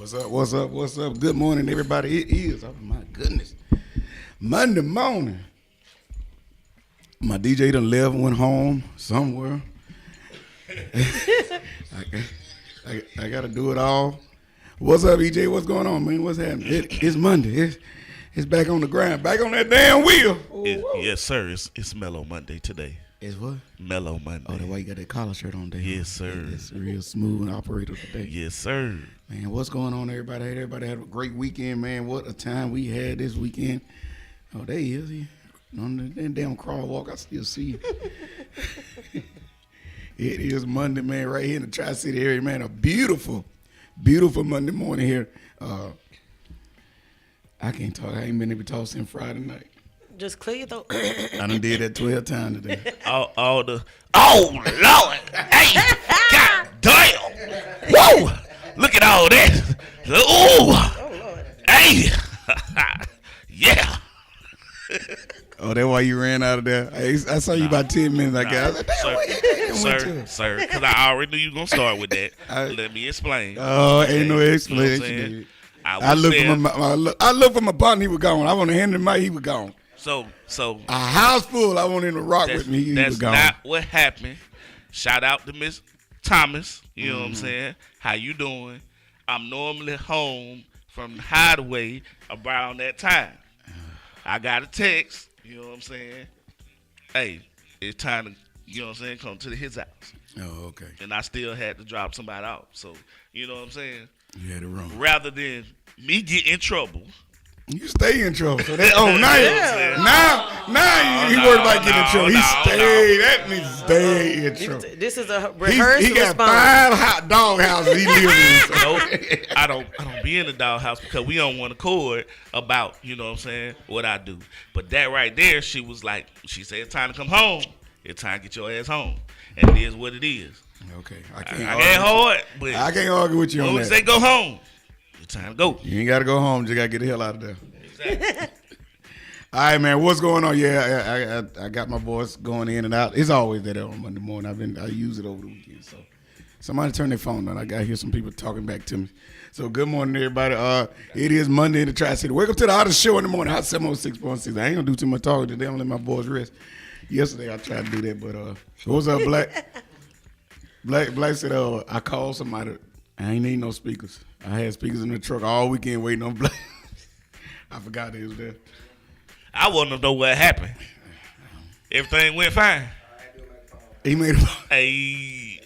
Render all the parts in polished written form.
What's up? What's up? What's up? Good morning, everybody. It is, oh my goodness, Monday morning. My DJ done left, went home somewhere. I got to do it all. What's up, EJ? What's going on, man? What's happening? It's Monday. It's back on the grind, back on that damn wheel. Yes, sir. It's Mellow Monday today. It's what? Mellow Monday. Oh, that's why you got that collar shirt on there. Yes, sir. It's real smooth and operator today. Yes, sir. Man, what's going on, everybody? Everybody had a great weekend, man. What a time we had this weekend. Oh, there he is. On that damn crawl walk, I still see you. It is Monday, man, right here in the Tri-City area, man. A beautiful, beautiful Monday morning here. I can't talk. I ain't been able to talk since Friday night. Just clear your throat. I done did that 12 times today. Oh, Lord. Hey, God damn. Whoa. Look at all that. Ooh. Oh, Lord. Hey. Yeah. Oh, that's why you ran out of there. I saw you about 10 minutes ago. I was like, damn, Sir, because I already knew you were going to start with that. Let me explain. Oh, ain't no explanation. You know I looked for my partner, he was gone. I want to hand him my, he was gone. So a house full, I want him to rock with me, he was gone. That's not what happened. Shout out to Miss Thomas. You know what I'm saying? How you doing? I'm normally home from the hideaway around that time. I got a text. You know what I'm saying? Hey, it's time to, you know what I'm saying, come to his house. Oh, okay. And I still had to drop somebody off. So, you know what I'm saying? You had it wrong. Rather than me get in trouble. You stay in trouble. So that, now you worried about getting in trouble. That means stay in trouble. This is a rehearsal. He got 5 dog houses he lives in. Nope. I don't be in the doghouse because we don't want to accord about, you know what I'm saying, what I do. But that right there, she was like, she said it's time to come home. It's time to get your ass home. And it is what it is. Okay. I can't hold it. But I can't argue with you on that. When we say go home, it's time to go. You ain't got to go home. Just got to get the hell out of there. Exactly. All right, man. What's going on? Yeah, I got my voice going in and out. It's always that on Monday morning. I use it over the weekend. So somebody turn their phone on. I got to hear some people talking back to me. So good morning, everybody. It is Monday in the Tri-City. Welcome to the hottest show in the morning. Hot 706.6. I ain't gonna do too much talking today. I'm gonna let my boys rest. Yesterday I tried to do that, but what's up, Black? Black said, I called somebody. I ain't need no speakers. I had speakers in the truck all weekend waiting on Black. I forgot they was there. I want to know what happened. Everything went fine. He made it. Hey.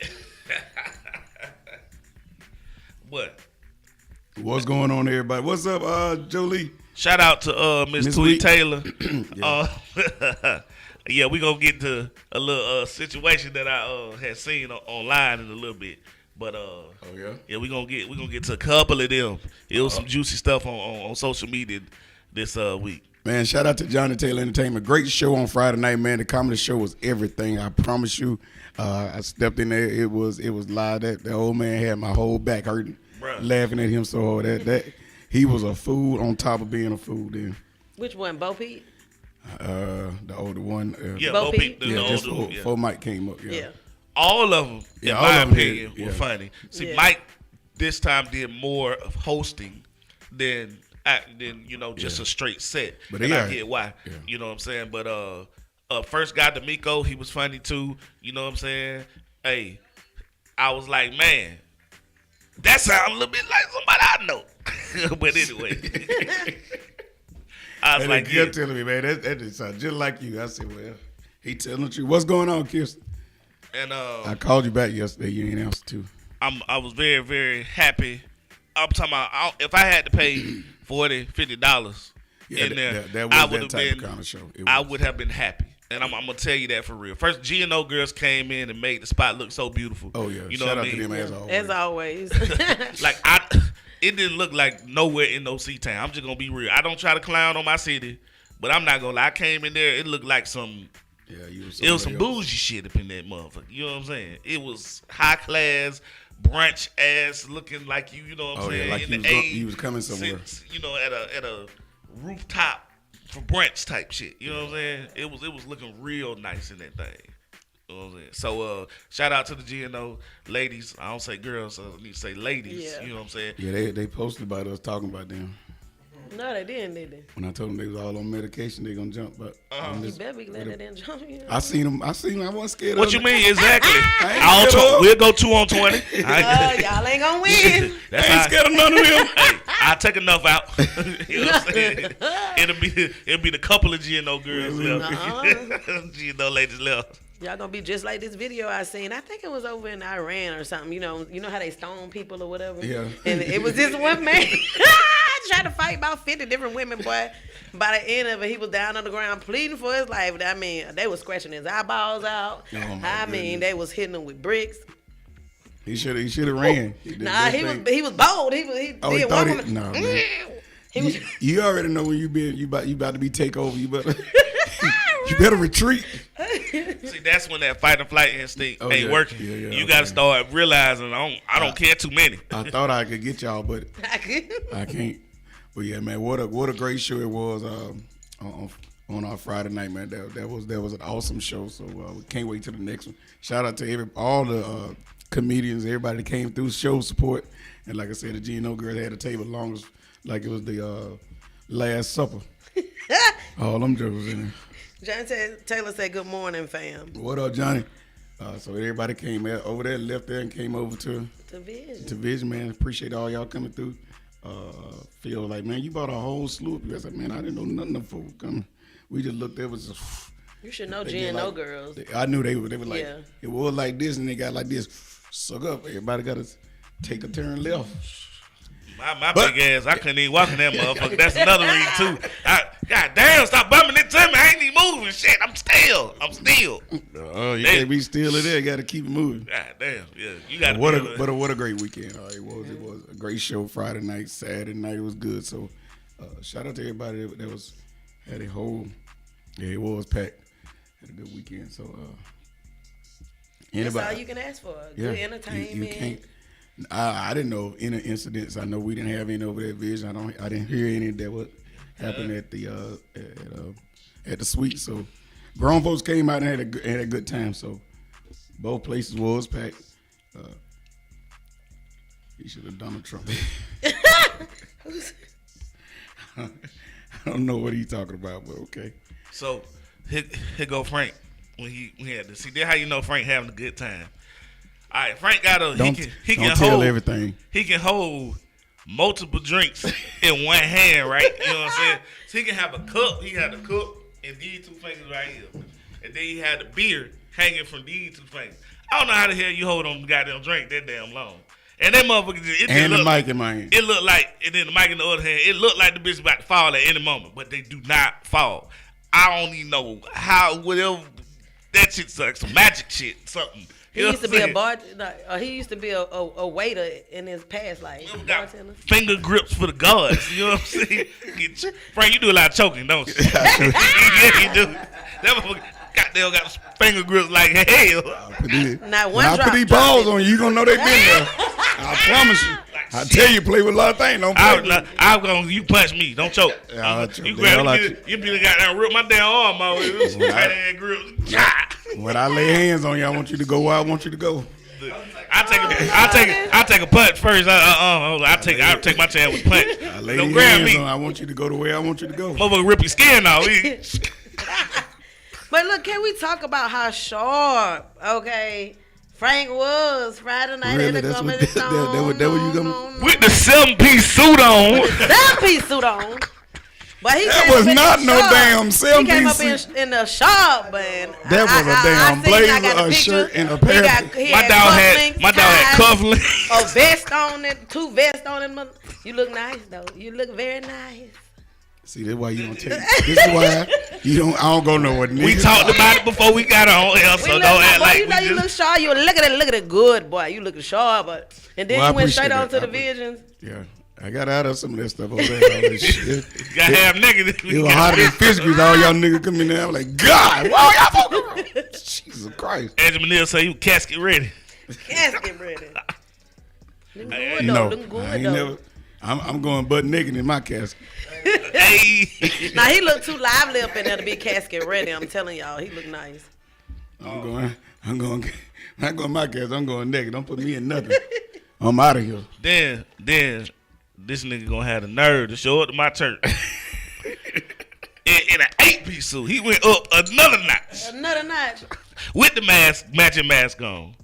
What? What's going on, everybody? What's up, Jolie? Shout out to Miss Tweet Taylor. Yeah. We gonna get to a little situation that I had seen online in a little bit. But we gonna get to a couple of them. It was some juicy stuff on social media this week. Man, shout out to Johnny Taylor Entertainment. Great show on Friday night, man. The comedy show was everything. I promise you. I stepped in there. It was live. That old man had my whole back hurting, laughing at him so hard. That he was a fool on top of being a fool. Then which one, Bo Peep? The older one. Bo Peep. Just before Mike came up. Yeah. All of them, in my opinion, were funny. See, Mike this time did more of hosting than just a straight set. But I get why. Yeah. You know what I'm saying? But first guy D'Amico, he was funny too. You know what I'm saying? Hey, I was like, man, that sounds a little bit like somebody I know. But anyway. I was like, you're telling me, man, that just sounds just like you. I said, well, he telling the truth. What's going on, Kirsten? And I called you back yesterday. You ain't answered too. I was very, very happy. I'm talking about if I had to pay $40, $50 in there, that was that type of kind of show. I would have been happy. And I'm gonna tell you that for real. First, G&O girls came in and made the spot look so beautiful. Oh yeah, you know shout what out I mean? to them as always. Like it didn't look like nowhere in no C-Town. I'm just gonna be real. I don't try to clown on my city, but I'm not gonna lie. I came in there, it looked like some. Yeah, it was some bougie shit up in that motherfucker. You know what I'm saying? It was high class, brunch ass looking like you know what I'm saying? Yeah, like in he was coming somewhere. You know, at a rooftop for brunch type shit. You know what I'm saying? It was looking real nice in that thing. You know what I'm saying? So shout out to the GNO ladies. I don't say girls, I need to say ladies. Yeah. You know what I'm saying? Yeah, they posted about us talking about them. No, they didn't, did they? When I told them they was all on medication, they gonna jump. But You better be glad they didn't jump you. I seen them. I wasn't scared. What of you them. mean exactly? I ain't We'll go 2 on 20. Y'all ain't gonna win. I ain't scared of none of them. Hey, I'll take enough out. You know what I'm saying? It'll be the couple of GNO girls left. GNO ladies left. Y'all gonna be just like this video I seen. I think it was over in Iran or something. You know how they stone people or whatever. Yeah. And it was this one man trying to fight about 50 different women, boy. By the end of it, he was down on the ground pleading for his life. I mean, they was scratching his eyeballs out. I mean, they was hitting him with bricks. He should have ran. He was bold. He did one woman. No, man. You already know when you about to be take over. You better retreat. See, that's when that fight or flight instinct ain't working. Yeah, you got to start realizing I don't care too many. I thought I could get y'all, but I can't. But yeah, man, what a great show it was on our Friday night, man. That was an awesome show. So we can't wait till the next one. Shout out to all the comedians, everybody that came through, show support, and like I said, the GNO girls had a table long as like it was the Last Supper. All them jokers in there. Johnny Taylor said, "Good morning, fam." What up, Johnny? So everybody came over there, left there, and came over to Vision, man. Appreciate all y'all coming through. Feel like, man, you bought a whole slew of people. I said, man, I didn't know nothing of folks coming. We just looked there, was just, you should know GNO girls. I knew they were like, it was like this, and they got like this. Suck up. Everybody got to take a turn left. My big ass, I couldn't even walk in that motherfucker. That's another reason, too. God damn, stop bumping it to me. I ain't even moving. Shit, I'm still. You can't be still in there. You got to keep it moving. God damn, yeah. You got But what a great weekend. It was a great show Friday night. Saturday night, it was good. So, shout out to everybody that had a whole, it was packed. Had a good weekend. So, that's all you can ask for. Good entertainment. You can't. I didn't know any incidents. I know we didn't have any over at Vision. I didn't hear any that would happen at the suite. So grown folks came out and had a good time. So both places was packed. He should have Donald Trump. I don't know what he's talking about, but okay. So here go Frank when he had this. See, that's how you know Frank having a good time. All right, Frank got he can tell hold everything. He can hold multiple drinks in one hand, right? You know what I'm saying? So he can have a cup. He had a cup and these two fingers right here, and then he had the beer hanging from these two fingers. I don't know how the hell you hold on the goddamn drink that damn long. And that motherfucker and the mic in my hand. It looked like, and then the mic in the other hand. It looked like the bitch about to fall at any moment, but they do not fall. I don't even know how. Whatever that shit's like some magic shit, something. He used to be he used to be a waiter in his past life. Bartender. Finger grips for the gods. You know what I'm saying? Frank, you do a lot of choking, don't you? Yeah, you do. That motherfucker goddamn got finger grips like hell. Not one when drop. I put these balls on you gonna know they been there. I promise you. I tell you, play with a lot of things. Don't play. You punch me. Don't choke. You grab me. You be the goddamn rip my damn arm out. When I lay hands on you, I want you to go where I want you to go. I take a punch first. I take my chance with punch. Don't grab me. I want you to go the way I want you to go. Motherfucker, rip your skin off. But look, can we talk about how sharp, Frank was Friday night really? at the Comedy Zone. That what you gonna with the 7-piece suit on. 7-piece suit on. But that was not no damn 7-piece. He came up in the shop, man. That was a damn blazer, a shirt, and a pair. My dog had cufflinks. A vest on it, 2 vests on it. You look nice though. You look very nice. See, that's why you don't take it. This is why I don't go nowhere. We talked about it before we got on here, so don't act like you know you look sharp. You look at it good, boy. You looking sharp, and then you went straight on to the Visions. Yeah. I got out of some of that stuff over there. All this shit. Got half niggas. It was hotter than fish grease. All y'all niggas come in there. I'm like, God, why y'all fucking? Jesus Christ. Angela Manil say you casket ready. Casket ready. I'm going butt naked in my casket. Hey. Now he looked too lively up in there to be casket ready. I'm telling y'all, he looked nice. I'm I'm going my gas. I'm going naked. Don't put me in nothing. I'm out of here. Then this nigga gonna have the nerve to show up to my church in an 8-piece suit. He went up another notch with the matching mask on.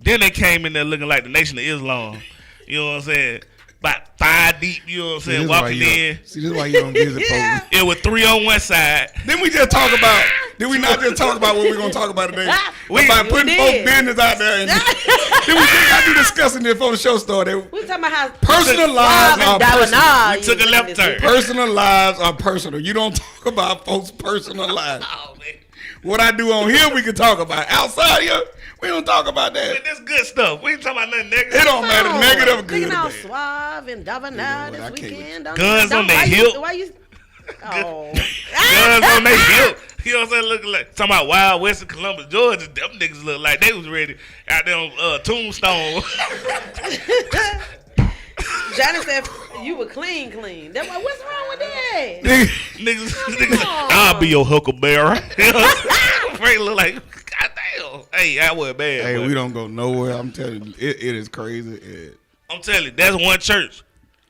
Then they came in there looking like the Nation of Islam. You know what I'm saying? About 5 deep, you know what I'm saying, walking in. See, this is why you don't visit folks. It was 3 on one side. Did we not just talk about what we're going to talk about today? About putting folks' business out there. And then we got to discussing this before the show started. We talking about how personal lives are personal. We took a left turn. Personal lives are personal. You don't talk about folks' personal lives. Oh, man. What I do on here, we can talk about. Outside here, we don't talk about that. Man, that's good stuff. We ain't talking about nothing negative. It don't matter, negative or good. Looking all suave and debonair this weekend. Guns on their hip. Guns on their hip. You know what I'm saying? Looking like talking about Wild West of Columbus, Georgia. Them niggas look like they was ready out there on Tombstone. Johnny said you were clean. They're like, what's wrong with that? niggas, I'll be your huckleberry. Frank look like, goddamn. Hey, I was bad. Hey, but we don't go nowhere. I'm telling you, it is crazy. I'm telling you, that's one church.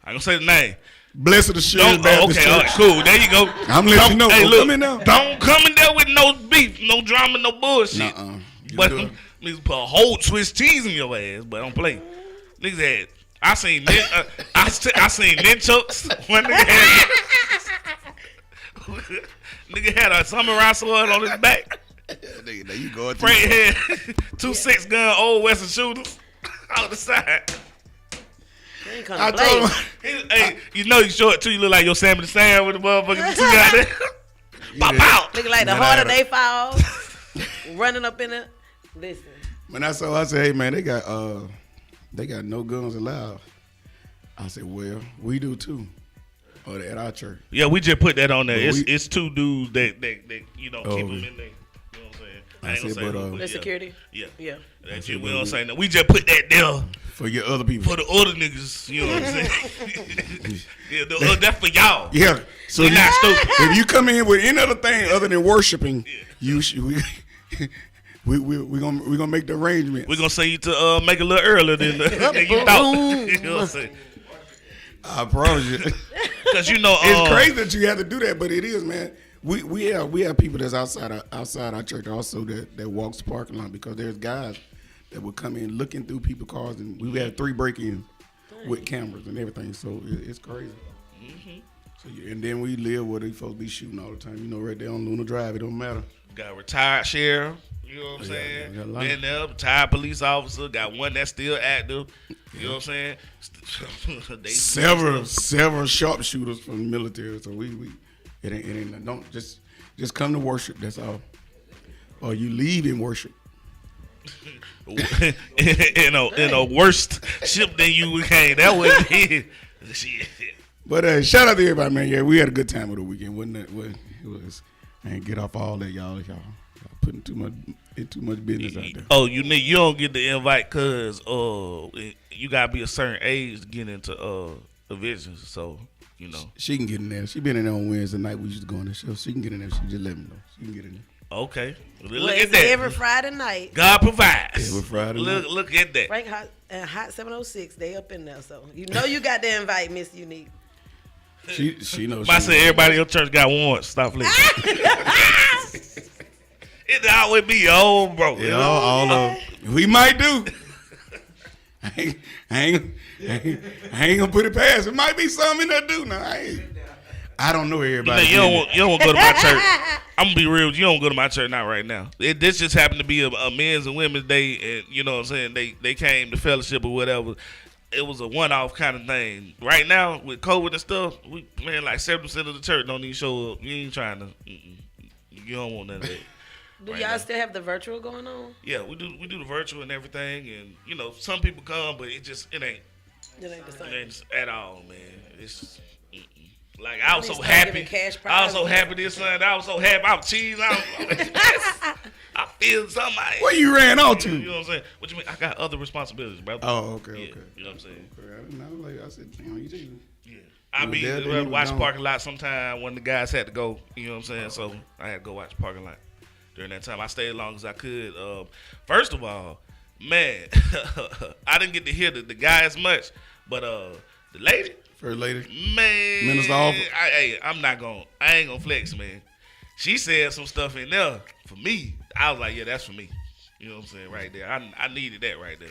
I gonna say the name. Blessed Assurance Baptist okay, Church. All right, cool. There you go. I'm letting you know. Hey, look, come in now. Don't come in there with no beef, no drama, no bullshit. But niggas put a whole Swiss cheese in your ass, but don't play. Niggas had. I seen nunchucks. One nigga had a samurai sword on his back. Nigga, there you go. Frank had 2 6-gun old Western shooters on the side. I told him, hey, you know you short too. You look like your Sammy the Sam with the motherfucking two out there. Pop out. Looking like the harder they fall, running up in it. Listen. When I said, hey man, they got no guns allowed. I said, well, we do too. Or at our church. Yeah, we just put that on there. It's 2 dudes that you know keep them in there. You know what I'm saying? I ain't gonna say the security. Yeah. That's it. We don't say no. We just put that there for your other people. For the other niggas. You know what I'm saying? Yeah, that's for y'all. Yeah. So you're not stupid. If you come in with any other thing other than worshiping, you should. We're gonna make the arrangement. We're gonna say you to make a little earlier than you thought. You know what I'm saying? I promise you. Because you know it's crazy that you have to do that, but it is, man. We have people that's outside our church also that walks the parking lot, because there's guys that would come in looking through people's cars, and we had 3 break-ins with cameras and everything. So it's crazy. Mm-hmm. So and then we live where they supposed to be shooting all the time. You know, right there on Luna Drive, it don't matter. Got a retired sheriff. You know what I'm saying? Been there, retired police officer. Got one that's still active. You know what I'm saying? Several sharpshooters from the military. So it ain't don't just come to worship. That's all. Or you leave in worship. in a worst ship than you came. That was it. Shit. But shout out to everybody, man. Yeah, we had a good time with the weekend, wasn't it? It was. I ain't get off all that, y'all putting too much business out there. Oh, you don't get the invite because you gotta be a certain age to get into Visions. So you know she can get in there. She been in there on Wednesday night. We used to go on the show. She can get in there. She just let me know. She can get in there. Okay, look at that. Every Friday night. God provides. Every Friday night. Look at that. Frank Hot 706. They up in there, so you know you got to invite Miss Unique. She knows. I said everybody in your church got warrants. Stop listening. It always be your old bro. Yeah, all of we might do. I ain't gonna put it past. It might be something in there do now. I don't know everybody. You don't want to go to my church. I'm gonna be real. You don't go to my church not right now. This just happened to be a men's and women's day, and you know what I'm saying. They came to fellowship or whatever. It was a one-off kind of thing. Right now with COVID and stuff, like 70% of the church don't even show up. You ain't trying to. You don't want none of that. Do y'all still have the virtual going on? Yeah, we do the virtual and everything, and you know some people come, but it ain't the same. It ain't at all, man. It's like I was so happy. I was so happy this Sunday. I was so happy. I was cheese. I feel something. Where you ran out to? You know what I'm saying? What you mean? I got other responsibilities, brother. Oh, okay, yeah, okay. You know what I'm saying? Okay, I didn't know. Like I said, damn, you too. Yeah. I be watch parking lot sometime when the guys had to go. You know what I'm saying? So I had to go watch parking lot. during that time. I stayed as long as I could. First of all, man, I didn't get to hear the guy as much, but the lady, first lady, man, Minister Offer. I ain't gonna flex, man. She said some stuff in there for me. I was like, yeah, that's for me. You know what I'm saying? Right there. I needed that right there.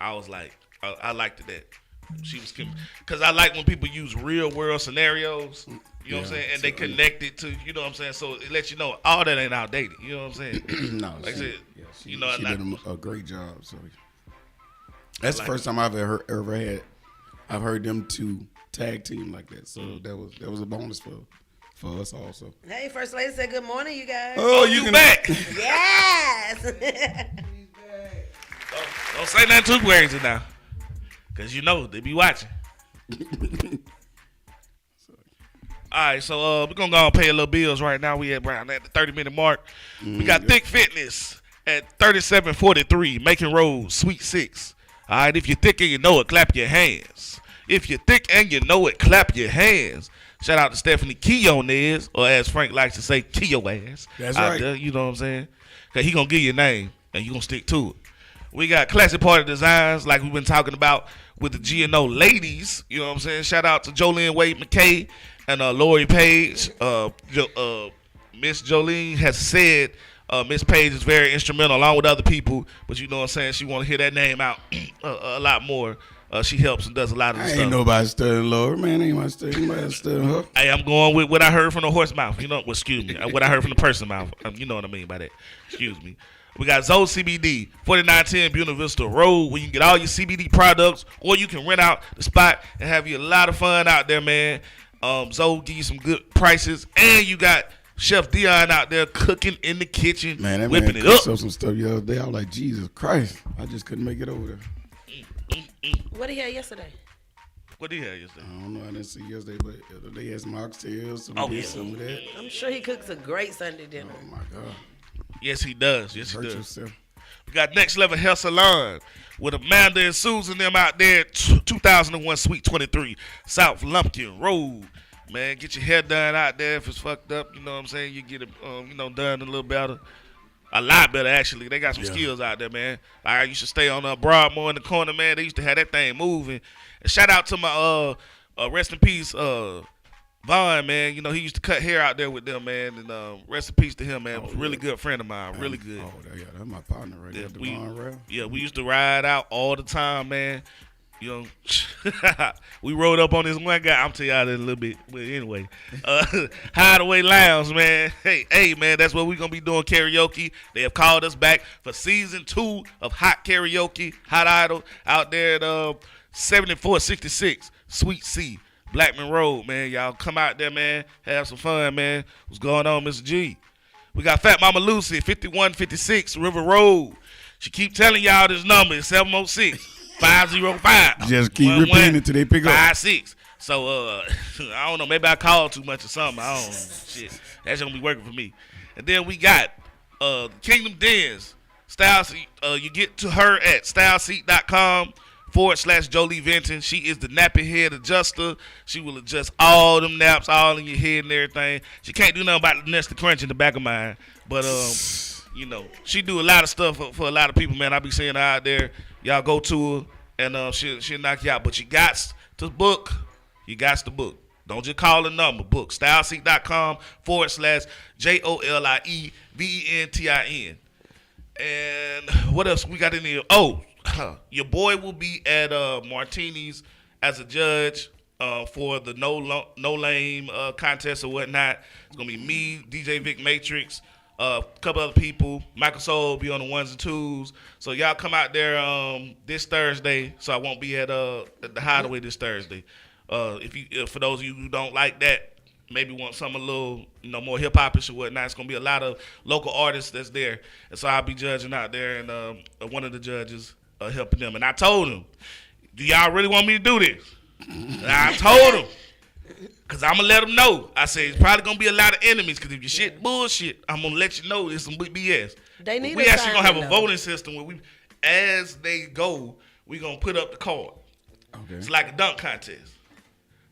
I was like, I liked that. She was, because I like when people use real world scenarios. You know what I'm saying? And they connect it to, you know what I'm saying? So it lets you know all that ain't outdated. You know what I'm saying? No, like she did a great job. So that's the first time I've ever had. I've heard them two tag team like that. So that was a bonus for us also. Hey, First Lady said good morning, you guys. Oh, you back? Yes. Don't say nothing too crazy now, cause you know they be watching. All right, so we're gonna go and pay a little bills right now. We at around at the 30-minute mark. We got Thick Fitness at 3743 Macon Road, Suite 6. All right, if you're thick and you know it, clap your hands. If you're thick and you know it, clap your hands. Shout out to Stephanie Keonez, or as Frank likes to say, Keo ass. That's right. There, you know what I'm saying? Cause he gonna give you a name and you gonna stick to it. We got Classic Party Designs, like we've been talking about with the G&O ladies. You know what I'm saying? Shout out to Jolene Wade McKay and Lori Page. Miss Jolene has said Miss Page is very instrumental along with other people, but you know what I'm saying? She want to hear that name out a lot more. She helps and does a lot of the stuff. Ain't nobody studying Lori, man. Ain't nobody studying her. Hey, I'm going with what I heard from the horse mouth. You know, excuse me. What I heard from the person mouth. You know what I mean by that. Excuse me. We got Zoe CBD, 4910 Buena Vista Road, where you can get all your CBD products, or you can rent out the spot and have you a lot of fun out there, man. Zoe give you some good prices, and you got Chef Dion out there cooking in the kitchen, man, that whipping man it up. Some stuff the other day. I was like, Jesus Christ, I just couldn't make it over there. What did he have yesterday? What did he have yesterday? I don't know. I didn't see yesterday, but they had some oxtails, some of that. I'm sure he cooks a great Sunday dinner. Oh my God. Yes, he does. Yes, he does. Yourself. We got Next Level Hair Salon with Amanda and Susan them out there at 2001 Suite 23 South Lumpkin Road. Man, get your hair done out there if it's fucked up. You know what I'm saying? You get it, done a little better. A lot better, actually. They got some skills out there, man. I used to stay on Broadmoor in the corner, man. They used to have that thing moving. And shout out to my rest in peace, Vaughn, man. You know, he used to cut hair out there with them, man. And rest in peace to him, man. Was a really good friend of mine. Really good. Oh, yeah, that's my partner right there, Devon Rail. Yeah, we used to ride out all the time, man. You know, we rode up on this one guy. I'm telling y'all that in a little bit. But anyway, Hideaway Lounge, man. Hey, man, that's what we're going to be doing karaoke. They have called us back for season 2 of Hot Karaoke, Hot Idol, out there at 7466 Suite C, Blackman Road, man. Y'all come out there, man. Have some fun, man. What's going on, Mr. G? We got Fat Mama Lucy, 5156 River Road. She keep telling y'all this number is 706. 505. Just keep repeating it till they pick up. 56. So I don't know. Maybe I called too much or something. I don't know. Shit, that's gonna be working for me. And then we got Kingdom Dens. Style Seat. You get to her at styleseat.com/Jolie Vinton. She is the nappy head adjuster. She will adjust all them naps, all in your head and everything. She can't do nothing about the nested crunch in the back of mine, but you know, she do a lot of stuff for a lot of people, man. I be seeing her out there. Y'all go to her, and she'll knock you out. But you got to book. You got to book. Don't just call the number. Book. StyleSeat.com/JOLIEVENTIN. And what else we got in here? Oh, your boy will be at Martini's as a judge for the No Lame contest or whatnot. It's going to be me, DJ Vic Matrix, a couple other people. Michael Soul will be on the ones and twos. So y'all come out there this Thursday. So I won't be at the Hideaway this Thursday. For those of you who don't like that, maybe want something a little more hip hopish or whatnot, it's gonna be a lot of local artists that's there. And so I'll be judging out there, and one of the judges helping them. And I told him, do y'all really want me to do this? And I told him. Because I'm going to let them know. I said, it's probably going to be a lot of enemies, because if your shit bullshit, I'm going to let you know it's some BS. They need we actually going to have a voting system where as they go, we're going to put up the card. Okay. It's like a dunk contest.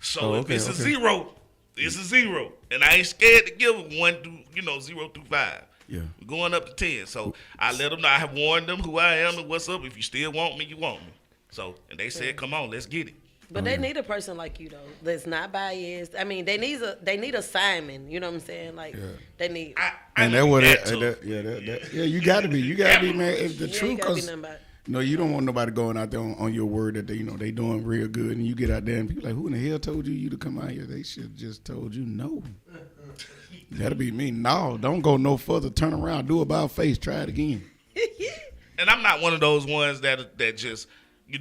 So if it's a 0, it's a 0. And I ain't scared to give them 1 through, 0 through 5. Yeah. We're going up to 10. So I let them know. I have warned them who I am and what's up. If you still want me, you want me. So, and they said, come on, let's get it. But they need a person like you though, that's not biased. I mean, they need a Simon. You know what I'm saying? Like they need. And that what you got to be. You got to be, man. If the truth, cause no, you don't want nobody going out there on your word that they doing real good, and you get out there and people like, who in the hell told you to come out here? They should have just told you no. That'll be me. No, don't go no further. Turn around, do about face, try it again. And I'm not one of those ones that just.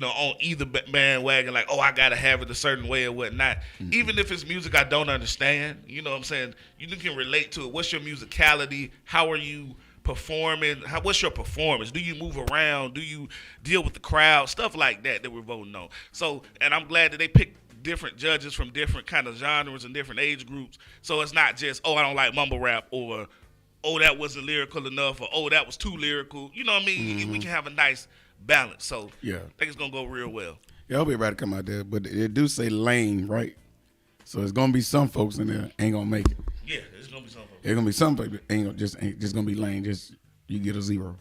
On either bandwagon, like, oh, I got to have it a certain way or whatnot. Mm-hmm. Even if it's music I don't understand, you know what I'm saying? You can relate to it. What's your musicality? How are you performing? What's your performance? Do you move around? Do you deal with the crowd? Stuff like that we're voting on. So, and I'm glad that they picked different judges from different kind of genres and different age groups. So it's not just, oh, I don't like mumble rap, or, oh, that wasn't lyrical enough, or, oh, that was too lyrical. You know what I mean? Mm-hmm. We can have a nice balance. So I think it's gonna go real well. Yeah, I hope everybody come out there, but it do say lane, right? So it's gonna be some folks in there ain't gonna make it. Yeah, there's gonna be some folks. There's gonna be some people ain't just gonna be lane. Just you get a 0.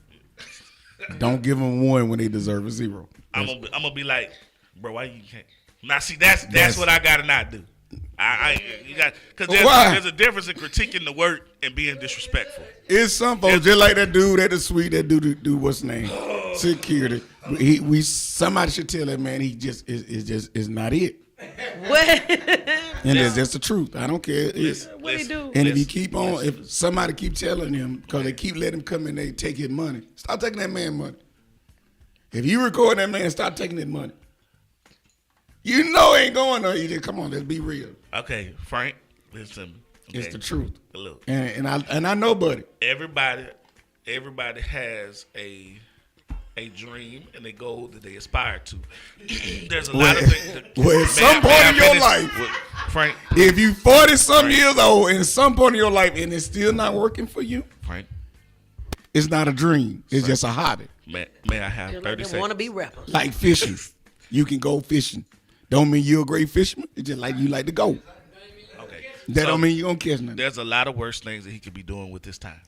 Don't give them 1 when they deserve a 0. I'm gonna be like, bro, why you can't? Now see, that's what I gotta not do. Because there's a difference in critiquing the work and being disrespectful. It's some folks just like that dude at the suite. That dude what's his name? Security. Somebody should tell that man he just is not it. What? And that's just the truth. I don't care. What he do? And if you keep on, if somebody keep telling him, because they keep letting him come in, they take his money. Stop taking that man money. If you record that man, stop taking that money. You know it ain't going no. You just come on. Let's be real. Okay, Frank, listen to me. Okay. It's the truth. Look, and I know, buddy. Everybody has a dream and a goal that they aspire to. There's a lot of things. At some point in your life, Frank, if you 40-some years old and some point in your life and it's still not working for you, Frank, it's not a dream. It's just a hobby. May I have 30 seconds? Want to be rappers. Like fishing. You can go fishing. Don't mean you're a great fisherman. It's just like you like to go. Okay. That don't mean you're going to catch nothing. There's a lot of worse things that he could be doing with his time.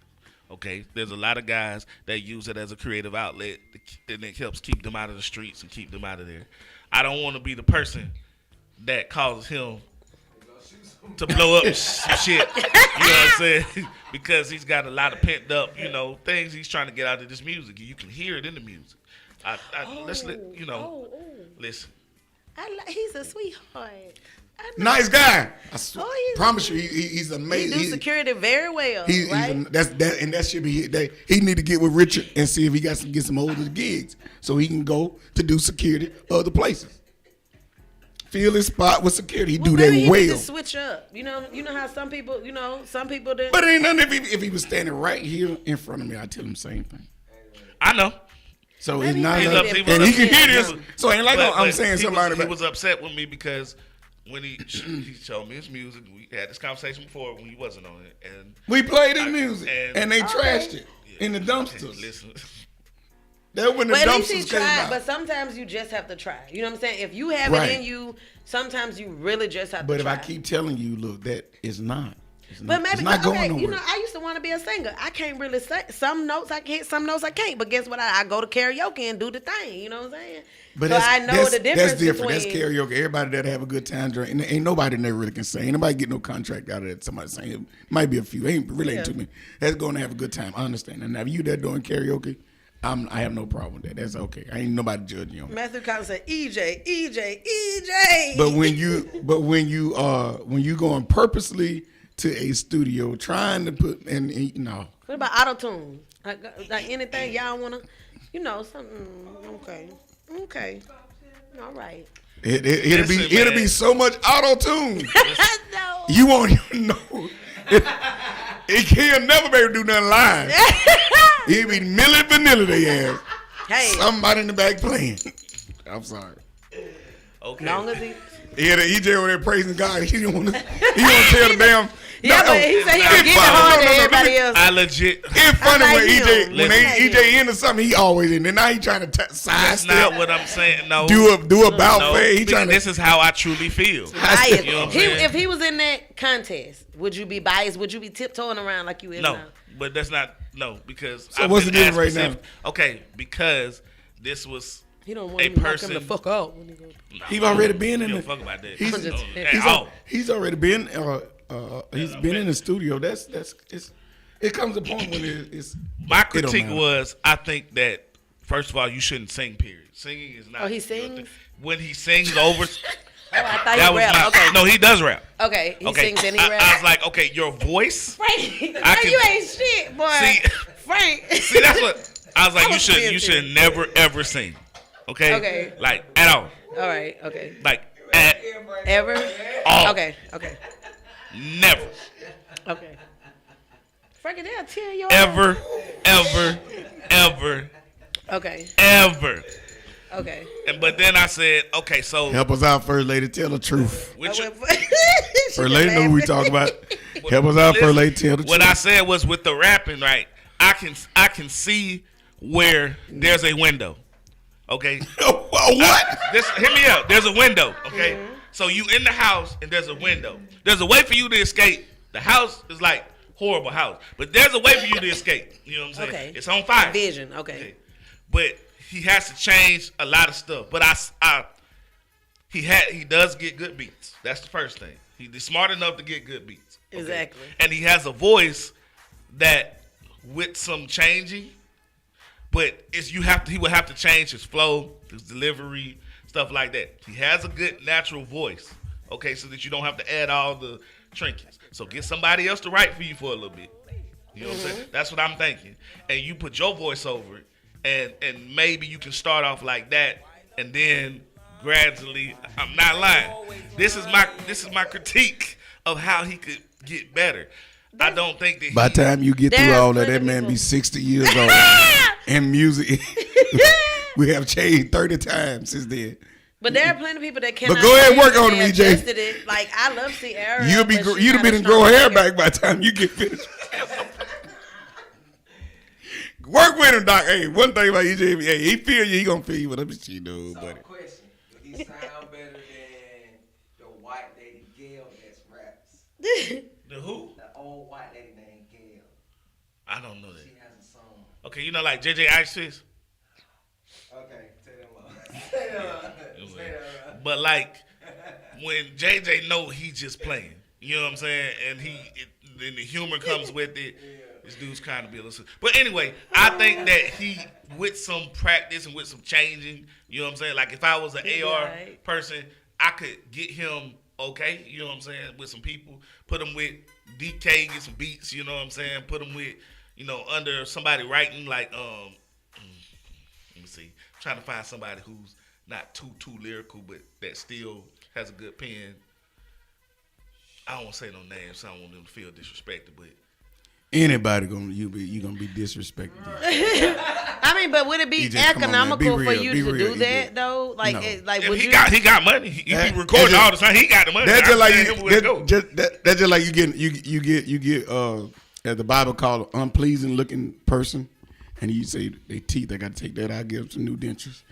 Okay? There's a lot of guys that use it as a creative outlet, and it helps keep them out of the streets and keep them out of there. I don't want to be the person that causes him to blow up some shit. You know what I'm saying? Because he's got a lot of pent up, things he's trying to get out of this music. You can hear it in the music. Listen. He's a sweetheart. Nice guy. I promise you, he's amazing. He do security very well, right? And that should be he need to get with Richard and see if he got get some older gigs so he can go to do security other places. Fill his spot with security. He do that he well. Need to switch up. You know how some people that. But it ain't nothing if he was standing right here in front of me, I'd tell him the same thing. I know. So it's not, and he can hear this. So ain't like I'm saying somebody. He was upset with me because when he showed me his music, we had this conversation before when he wasn't on it, and we played his music, and they trashed it in the dumpsters. Okay, listen. That when the dumpsters came out. But sometimes you just have to try. You know what I'm saying? If you have it in you, sometimes you really just have to try. But if I keep telling you, look, that is not. But maybe, it's not going nowhere. I used to want to be a singer. I can't really sing. Some notes I can hit, some notes I can't. But guess what? I go to karaoke and do the thing. You know what I'm saying? But so I know the difference. That's different. That's karaoke. Everybody that have a good time during, and ain't nobody that really can sing. Ain't nobody get no contract out of that. Somebody saying it might be a few. Ain't too many. That's going to have a good time. I understand. And now if you there doing karaoke, I have no problem with that. That's okay. I ain't nobody judging you. Matthew Collins said, EJ. But when you going purposely to a studio trying to put What about auto-tune? Like anything y'all wanna, something. Okay. All right. It'll be so much auto-tune. No. You won't even know. He'll never be able to do nothing live. He'll be Milli Vanilli they ass. Hey. Somebody in the back playing. I'm sorry. Okay. Long as he. Yeah, the EJ over there praising God. He don't want to tell the damn. Yeah, but he said he don't get harder than everybody else. I legit. It's funny when EJ into something, he always in. And now he trying to That's not what I'm saying. No. Do a bout fade. He trying this is how I truly feel. Biased. You know if he was in that contest, would you be biased? Would you be tiptoeing around like you is now? No, but that's not because. So what's the difference right now? Okay, because this was. He don't want him to fuck out. When he goes. He's already been in. Fuck about that. He's already been. He's been in the studio. It comes a point when it's. My critique was, I think that first of all, you shouldn't sing. Period. Singing is not. Oh, he sings. When he sings over. Oh, I thought he rap. Okay. No, he does rap. Okay, he sings and he rap. I was like, okay, your voice. Frank, you ain't shit, boy. See, Frank. See, that's what I was like. You should never ever sing. Okay. Okay. Like at all. All right. Okay. Like at ever. All. Okay. Okay. Never. Okay. Frank, they'll tell you. Ever. Okay. Ever. Okay. But then I said, okay, so help us out, First Lady. Tell the truth. First Lady know who we talking about. Help us out, First Lady. Tell the truth. What I said was with the rapping, right? I can see where there's a window. Okay. What? Hear me out. There's a window. Okay. Mm-hmm. So you in the house and there's a window. There's a way for you to escape. The house is like horrible house, but there's a way for you to escape. You know what I'm saying? Okay. It's on fire. Vision. Okay. But he has to change a lot of stuff. But he does get good beats. That's the first thing. He's smart enough to get good beats. Okay? Exactly. And he has a voice that with some changing. But he would have to change his flow, his delivery, stuff like that. He has a good natural voice, okay, so that you don't have to add all the trinkets. So get somebody else to write for you for a little bit. You know what I'm saying? That's what I'm thinking. And you put your voice over it, and maybe you can start off like that, and then gradually, I'm not lying. This is my critique of how he could get better. I don't think that by the time you get through all that man be 60 years old. And music, we have changed 30 times since then. But there are plenty of people that cannot. But go ahead and work on them, EJ. Like I love Sierra. You'd have been grow hair back by the time you get finished. Work with him, Doc. Hey, one thing about EJ, hey, he feel you, he gonna feel you. Whatever she do, buddy. Question: do he sound better than the white lady Gail that raps? The who? The old white lady named Gail. I don't know that. She has a song. Okay, you know like JJ Isis? Okay, say them up. But like when JJ know he just playing, you know what I'm saying, and then the humor comes with it. This dude's kind of be a little. But anyway, I think that he with some practice and with some changing, you know what I'm saying. Like if I was an AR person, I could get him okay, you know what I'm saying, with some people, put him with DK, get some beats, you know what I'm saying, put him with, under somebody writing like let me see, I'm trying to find somebody who's not too lyrical, but that still has a good pen. I don't want to say no names, so I don't want them to feel disrespected, but anybody you gonna be disrespected. I mean, but would it be economical for you to do that though? Like, no. He got money. He be recording all the time. He got the money. That's just like you get as the Bible called an unpleasing looking person, and you say they teeth, they got to take that out, give them some new dentures.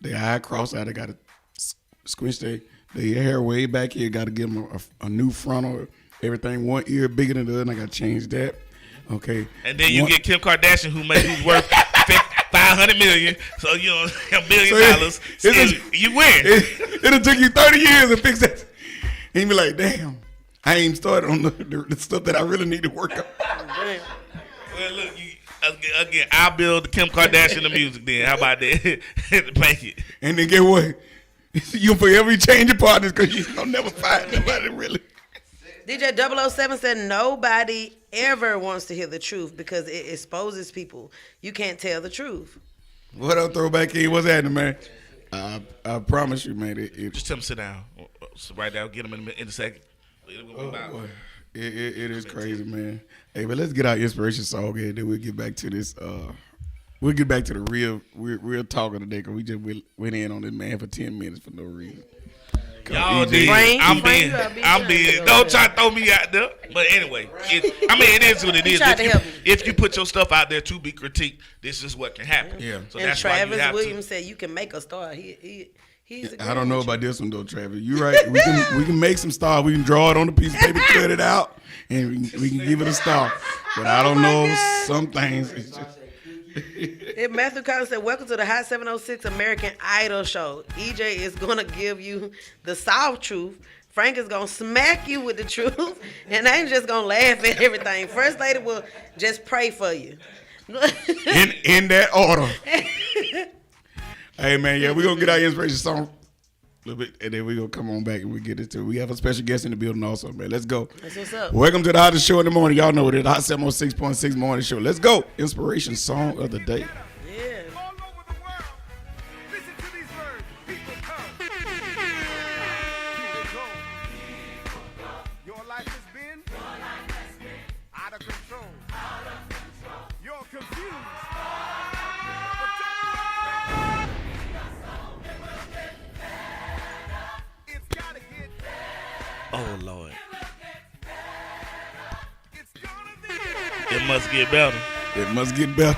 Their eye cross out, they got to squinch their hair way back here. Got to give them a new frontal. Everything one ear bigger than the other, and I got to change that. Okay. And then you get Kim Kardashian, who's worth $500 million, so $1 billion. So you win. It'll take you 30 years to fix that. And you be like, damn, I ain't started on the stuff that I really need to work on. Well, look, again, I'll build the Kim Kardashian of music. Then how about that? Make it. And then get what? You'll forever change your partners because you'll never find nobody really. DJ 007 said nobody ever wants to hear the truth because it exposes people. You can't tell the truth. What up, Throwback King? What's happening, man? I promise you, man. Just tell him to sit down. Right now, get him in a second. It is crazy, man. Hey, but let's get our inspiration song here. Then we'll get back to this. We'll get back to the real talk of the day because we just went in on this man for 10 minutes for no reason. Y'all did. I'm being. Don't try to throw me out there. But anyway, it is what it is. If you put your stuff out there to be critiqued, this is what can happen. Yeah. So and that's Travis why Williams said you can make a star. I don't know about this one though, Travis. You're right. We can make some stars. We can draw it on a piece of paper, cut it out, and we can give it a star. But I don't know some things. It's just. Matthew Collins said, "Welcome to the Hot 706 American Idol show. EJ is gonna give you the soft truth. Frank is gonna smack you with the truth, and I ain't just gonna laugh at everything. First lady will just pray for you." in that order. Hey man, yeah, we're gonna get our inspiration song a little bit, and then we're gonna come on back and we get into it. We have a special guest in the building also, man. Let's go. That's what's up. Welcome to the hottest show in the morning. Y'all know it is the Hot 706.6 morning show. Let's go. Inspiration song of the day. Oh, Lord. It must get better. It must get better.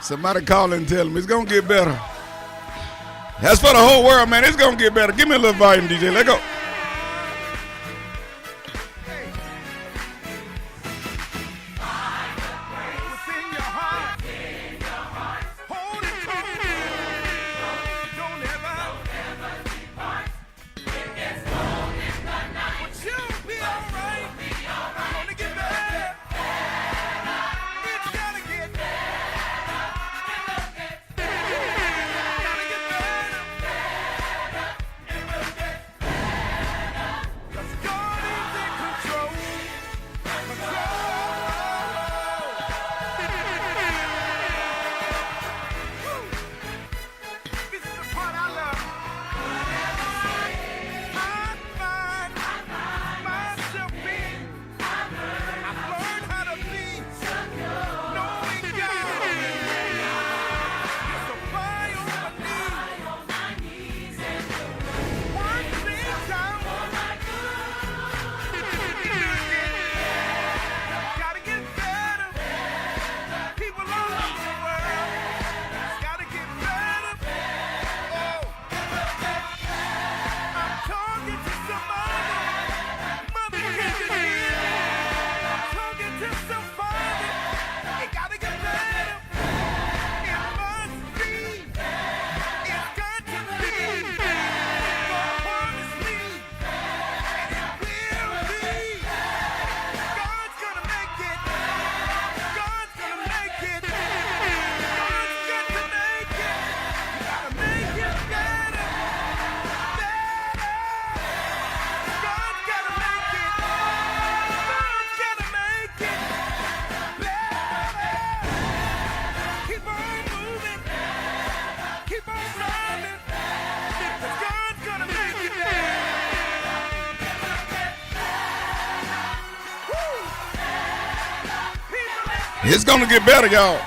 Somebody call and tell them it's going to get better. That's for the whole world, man. It's going to get better. Give me a little volume, DJ. Let go. It's gonna get better, y'all.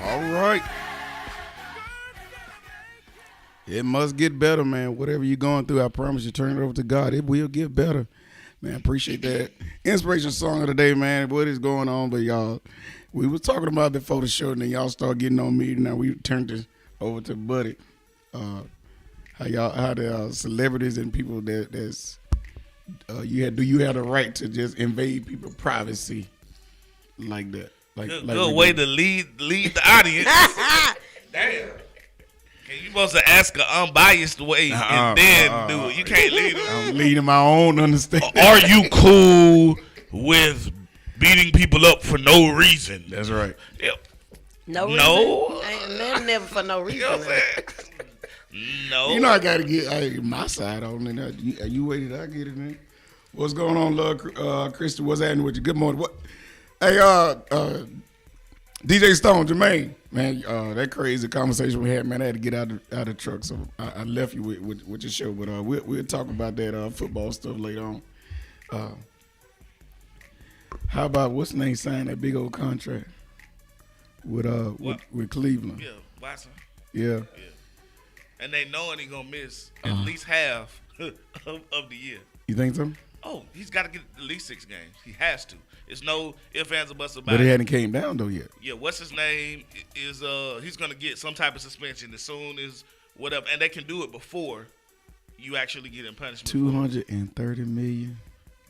All right. It must get better, man. Whatever you're going through, I promise you, turn it over to God. It will get better. Man, appreciate that. Inspiration song of the day, man. What is going on? But y'all, we was talking about it before the show, and then y'all start getting on me. Now we turned this over to Buddy. How the celebrities and people that's do you have the right to just invade people's privacy like that? Good way to lead the audience. Damn. You supposed to ask an unbiased way and then do it. You can't lead them. I'm leading my own understanding. Are you cool with beating people up for no reason. That's right. Yeah. No reason. Ain't never for no reason. You know what I'm saying? No. You know I gotta get my side on it. You waited, I get it, man. What's going on, love, Krista? What's happening with you? Good morning. What? Hey, DJ Stone, Jermaine, man, that crazy conversation we had, man. I had to get out of the truck, so I left you with your show. But we'll talk about that football stuff later on. How about what's the name signed that big old contract with Cleveland? Yeah, Watson. Yeah. And they knowing he gonna miss at least half of the year. You think so? Oh, he's got to get at least 6 games. He has to. It's no ifs, ands, or buts about it. But it hadn't came down though yet. Yeah, what's his name is he's gonna get some type of suspension as soon as whatever, and they can do it before you actually get in punishment. $230 million.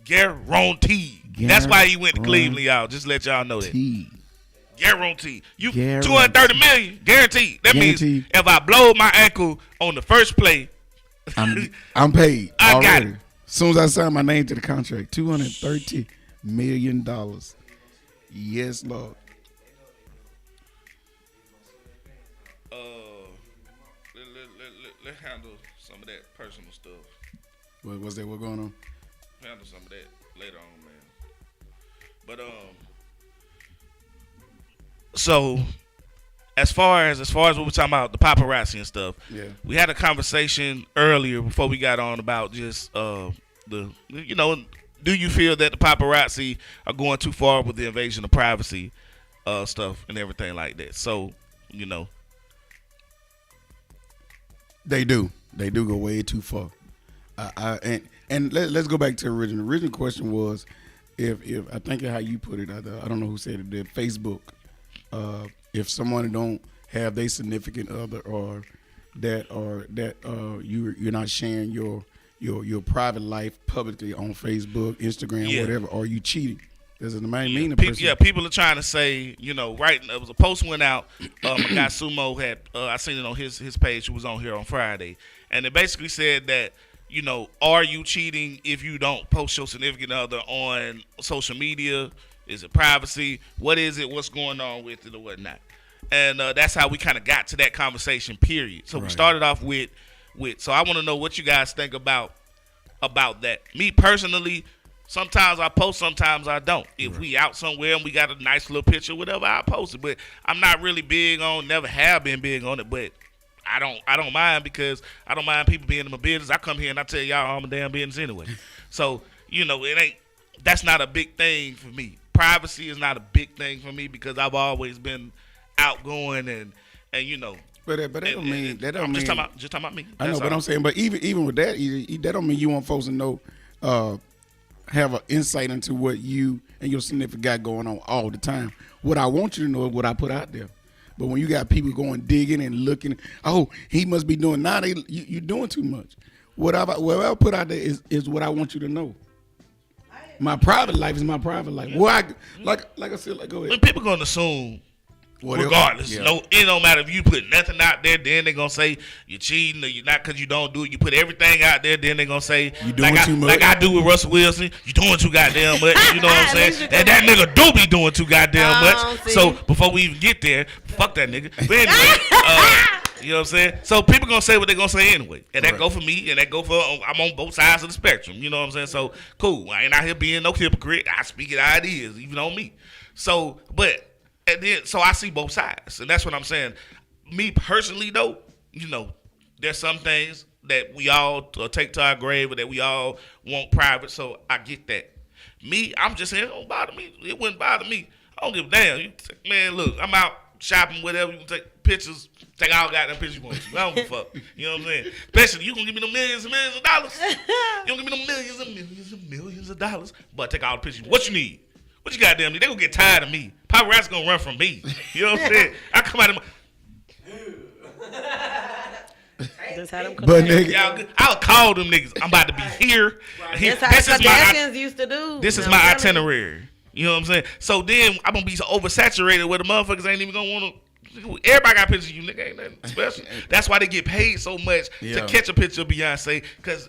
Guaranteed. That's why he went to Cleveland, y'all. Just let y'all know that. Guaranteed. You $230 million. Guaranteed. That means if I blow my ankle on the first play, I'm paid. I already. got it. As soon as I sign my name to the contract, $230 million. Yes, Lord. Let's handle some of that personal stuff. What's that? What going on? Handle some of that later on, man. But so as far as what we're talking about, the paparazzi and stuff, we had a conversation earlier before we got on about just do you feel that the paparazzi are going too far with the invasion of privacy stuff and everything like that? So, they do go way too far. And let's go back to the original. The original question was, if I think how you put it, I don't know who said it, that Facebook, if someone don't have their significant other or that you're not sharing your private life publicly on Facebook, Instagram, whatever, are you cheating? There's a main meaning. People are trying to say, right. There was a post went out. My guy Sumo had, I seen it on his page. Who was on here on Friday, and it basically said that, are you cheating if you don't post your significant other on social media? Is it privacy? What is it? What's going on with it or whatnot? And that's how we kind of got to that conversation. Period. So we started off with. So I want to know what you guys think about that. Me personally. Sometimes I post, sometimes I don't. If we out somewhere and we got a nice little picture, whatever, I post it. But I'm not really big on, never have been big on it. But I don't mind because I don't mind people being in my business. I come here and I tell y'all all my damn business anyway. So, that's not a big thing for me. Privacy is not a big thing for me because I've always been outgoing and But that don't mean just talking about me. I know, but I'm saying, but even with that, that don't mean you want folks to know. Have an insight into what you and your significant got going on all the time. What I want you to know is what I put out there. But when you got people going digging and looking, he must be doing you're doing too much. What I put out there is what I want you to know. My private life is my private life. Like I said, go ahead. When people gonna assume. Regardless, it don't matter if you put nothing out there. Then they gonna say you're cheating or you're not because you don't do it. You put everything out there. Then they gonna say you doing too much. Like I do with Russell Wilson. You doing too goddamn much. You know what I'm saying? And that nigga do be doing too goddamn much. See. So before we even get there, fuck that nigga. But anyway, you know what I'm saying? So people gonna say what they gonna say anyway, and that go for me, and that go for I'm on both sides of the spectrum. You know what I'm saying? So cool. I ain't out here being no hypocrite. I speak it how it is, even on me. So, but. And then, so I see both sides, and that's what I'm saying. Me personally, though, there's some things that we all take to our grave, or that we all want private. So I get that. Me, I'm just saying, it don't bother me. It wouldn't bother me. I don't give a damn. Man, look, I'm out shopping, whatever. You can take pictures, take all goddamn pictures you want to. I don't give a fuck. You know what I'm saying? Especially, you gonna give me them millions and millions of dollars. You gonna give me them millions and millions and millions of dollars, but take all the pictures. What you need? What you goddamn need? They gonna get tired of me. Paparazzi gonna run from me. You know what I'm saying? I come out of my... That's how them but nigga, I'll call them niggas. I'm about to be here. That's how the Kardashians used to do. This is my itinerary. You know what I'm saying? So then I'm gonna be so oversaturated where the motherfuckers ain't even gonna want to. Everybody got pictures of you, nigga. Ain't nothing special. That's why they get paid so much to catch a picture of Beyonce, because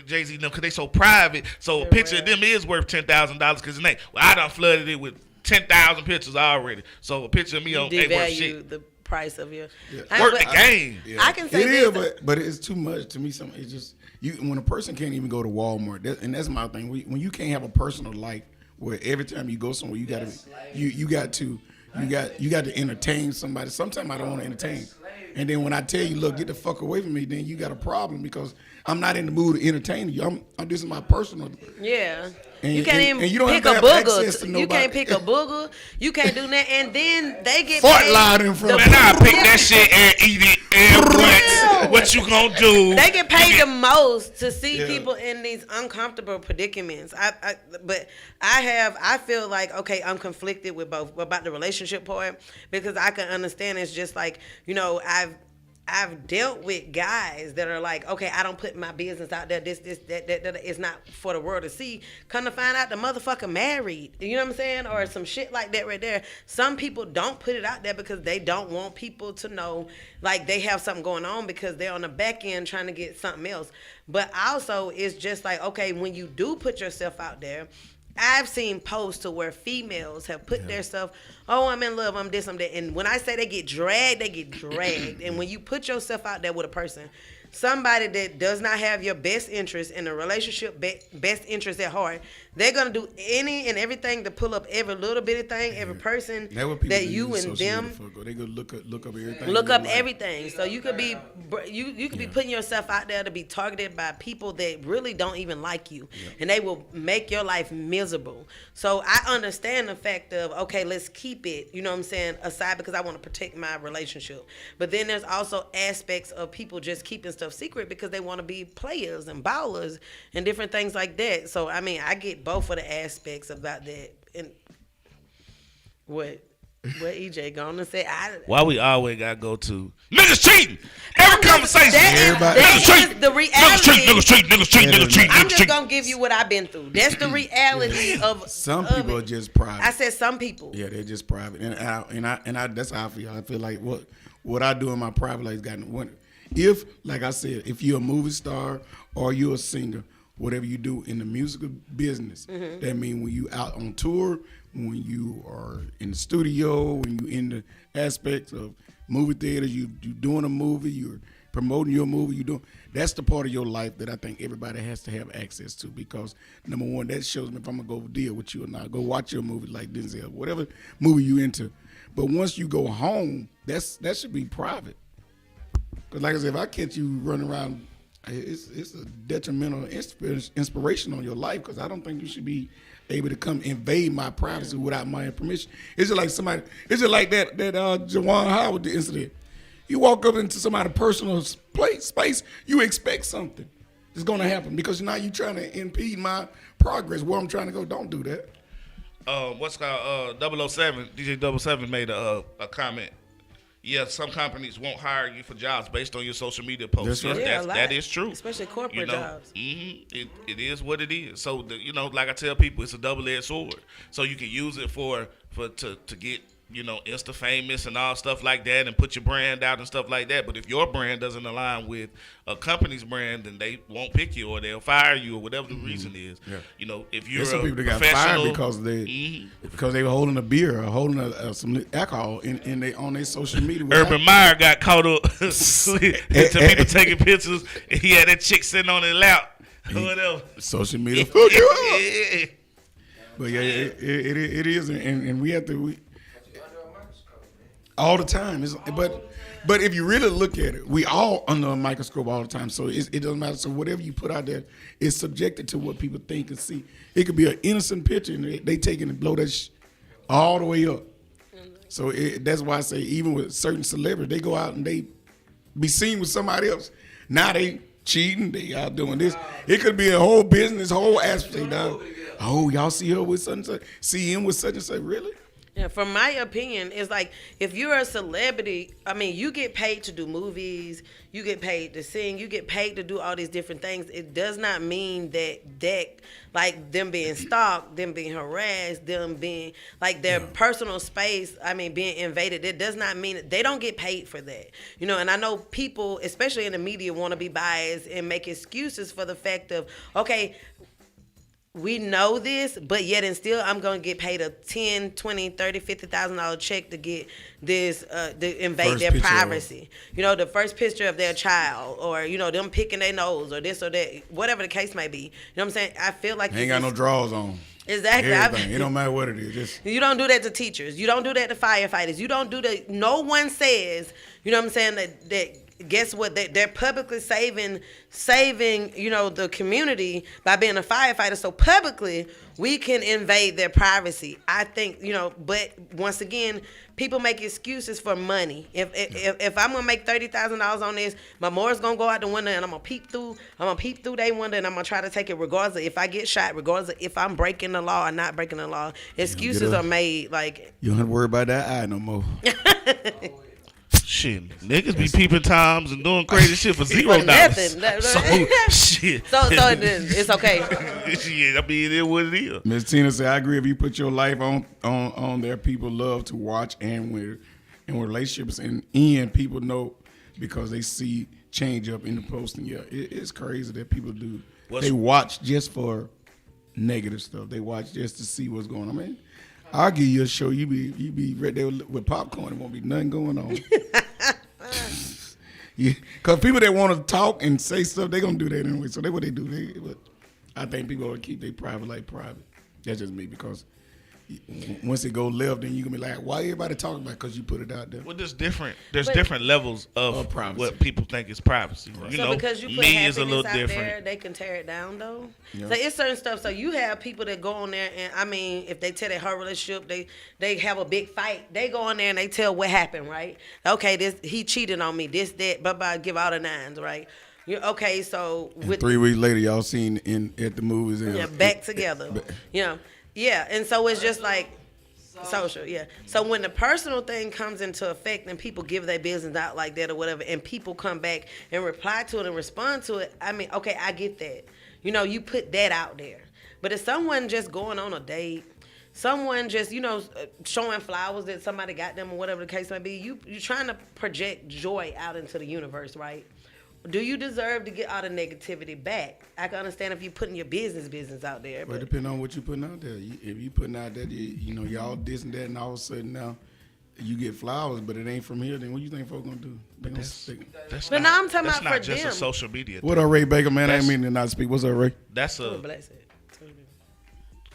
Jay-Z, because they so private. So a picture of them is worth $10,000 because it ain't. Well, I done flooded it with 10,000 pictures already. So a picture of me ain't worth shit. The price of your work the game. I can say it is, but it's too much to me. Something it's just when a person can't even go to Walmart, and that's my thing. When you can't have a personal life where every time you go somewhere you got to entertain somebody. Sometimes I don't want to entertain, and then when I tell you, look, get the fuck away from me, then you got a problem because I'm not in the mood to entertain you. This is my personal. Yeah. And, you can't even pick a booger. You can't pick a booger. You can't do that. And then they get paid. In front Man, I pick that shit and eat it and what you gonna do? They get paid the most to see people in these uncomfortable predicaments. But I feel like, okay, I'm conflicted with both about the relationship part because I can understand it's just like, I've dealt with guys that are like, okay, I don't put my business out there. That it's not for the world to see. Come to find out, the motherfucker married. You know what I'm saying? Or some shit like that right there. Some people don't put it out there because they don't want people to know, like they have something going on because they're on the back end trying to get something else. But also, it's just like, okay, when you do put yourself out there, I've seen posts to where females have put their stuff, oh, I'm in love, I'm this, I'm that. And when I say they get dragged, they get dragged. And when you put yourself out there with a person, somebody that does not have your best interest in a relationship, best interest at heart, they're going to do any and everything to pull up every little bitty thing, every person that you and them. They go look up everything. Look up everything. So you could be you could be putting yourself out there to be targeted by people that really don't even like you. And they will make your life miserable. So I understand the fact of, okay, let's keep it, you know what I'm saying, aside because I want to protect my relationship. But then there's also aspects of people just keeping stuff secret because they want to be players and ballers and different things like that. So I mean, I get both of the aspects about that. And what EJ gonna say? Why we always gotta go to niggas cheating? Every conversation, niggas cheating. The reality. Niggas cheating. I'm just gonna give you what I've been through. That's the reality of some people are just private. I said some people. Yeah, they're just private, and I that's how I feel. I feel like what I do in my private life has gotten one. If, like I said, if you're a movie star or you're a singer, whatever you do in the musical business, that means when you out on tour, when you are in the studio, when you in the aspects of movie theaters, you doing a movie, you're promoting your movie, that's the part of your life that I think everybody has to have access to, because number one, that shows me if I'm gonna go deal with you or not. Go watch your movie like Denzel, whatever movie you into. But once you go home, that should be private. Because like I said, if I catch you running around, it's a detrimental inspiration on your life, because I don't think you should be able to come invade my privacy without my permission. It's just like that Jawan Howard incident. You walk up into somebody's personal space, you expect something is going to happen, because now you're trying to impede my progress where I'm trying to go. Don't do that. What's called 007, DJ 007 made a comment. Yeah, some companies won't hire you for jobs based on your social media posts. That's right. Yes, that is true. Especially corporate jobs. It is what it is. So, like I tell people, it's a double-edged sword. So you can use it to get, Insta famous and all stuff like that, and put your brand out and stuff like that. But if your brand doesn't align with a company's brand, then they won't pick you, or they'll fire you, or whatever the reason is. Yeah. If you're some people that got fired because they were holding a beer or holding some alcohol on their social media. Urban Meyer got caught up to people taking pictures, and he had that chick sitting on his lap. Whatever. Social media. Fuck you up. But yeah, it is, and we have to. All the time, but if you really look at it, we all under a microscope all the time. So it doesn't matter. So whatever you put out there is subjected to what people think and see. It could be an innocent picture, and they take it and blow that all the way up. So that's why I say, even with certain celebrities, they go out and they be seen with somebody else. Now they cheating, they out doing this. It could be a whole business, whole aspect. Oh, y'all see her with such and such, see him with such and such. Really? Yeah, from my opinion, it's like if you're a celebrity, I mean, you get paid to do movies, you get paid to sing, you get paid to do all these different things. It does not mean that like them being stalked, them being harassed, them being like their personal space, I mean, being invaded. It does not mean they don't get paid for that. You know, and I know people, especially in the media, want to be biased and make excuses for the fact of, okay, we know this, but yet and still I'm going to get paid a $10, $20, $30, $50,000 check to get this, to invade their privacy. You know, the first picture of their child, or, you know, them picking their nose, or this or that, whatever the case may be. You know what I'm saying? I feel like ain't got no drawers on. Exactly. Everything. It don't matter what it is. Just you don't do that to teachers. You don't do that to firefighters. You don't do that. No one says, you know what I'm saying, that guess what? They're publicly saving, you know, the community by being a firefighter. So publicly, we can invade their privacy. I think, you know, but once again, people make excuses for money. If I'm gonna make $30,000 on this, my more's gonna go out the window, and I'm gonna peep through their window, and I'm gonna try to take it regardless of if I get shot, regardless of if I'm breaking the law or not breaking the law. Excuses are made. Like, you don't have to worry about that eye no more. Shit, niggas be peeping times and doing crazy shit for $0. So shit. So it's okay. Yeah, I mean, it is what it is. Ms. Tina said, I agree. If you put your life on there, people love to watch, and when relationships and people know because they see change up in the posting. Yeah, it's crazy that people do. They watch just for negative stuff. They watch just to see what's going on. I mean, I'll give you a show. You be right there with popcorn. There won't be nothing going on. Yeah, because people that want to talk and say stuff, they gonna do that anyway. So that's what they do. But I think people ought to keep their private life private. That's just me, because once it go left, then you gonna be like, why everybody talking about it? Because you put it out there. Well, there's different levels of privacy. What people think is privacy. Right. You so know, because you put me is a little out different. There, they can tear it down though. Yeah. So it's certain stuff. So you have people that go on there, and I mean, if they tell their whole relationship, they have a big fight. They go on there and they tell what happened, right? Okay, he cheated on me. This, that, blah, give all the nines, right? Okay, so with 3 weeks later, y'all seen at the movies. Back together. Yeah, and so it's just like. Social, yeah. So when the personal thing comes into effect and people give their business out like that or whatever, and people come back and reply to it and respond to it, I mean, okay, I get that. You know, you put that out there. But if someone just going on a date, someone just, you know, showing flowers that somebody got them or whatever the case may be, you're trying to project joy out into the universe, right? Do you deserve to get all the negativity back? I can understand if you're putting your business out there. Well, it depends on what you're putting out there. If you putting out there, you know, y'all this and that, and all of a sudden now you get flowers, but it ain't from here, then what you think folks gonna do? They gonna stick. But now I'm talking about for them. That's not just a social media thing. What up, Ray Baker, man? I ain't meaning to not speak. What's up, Ray? That's a...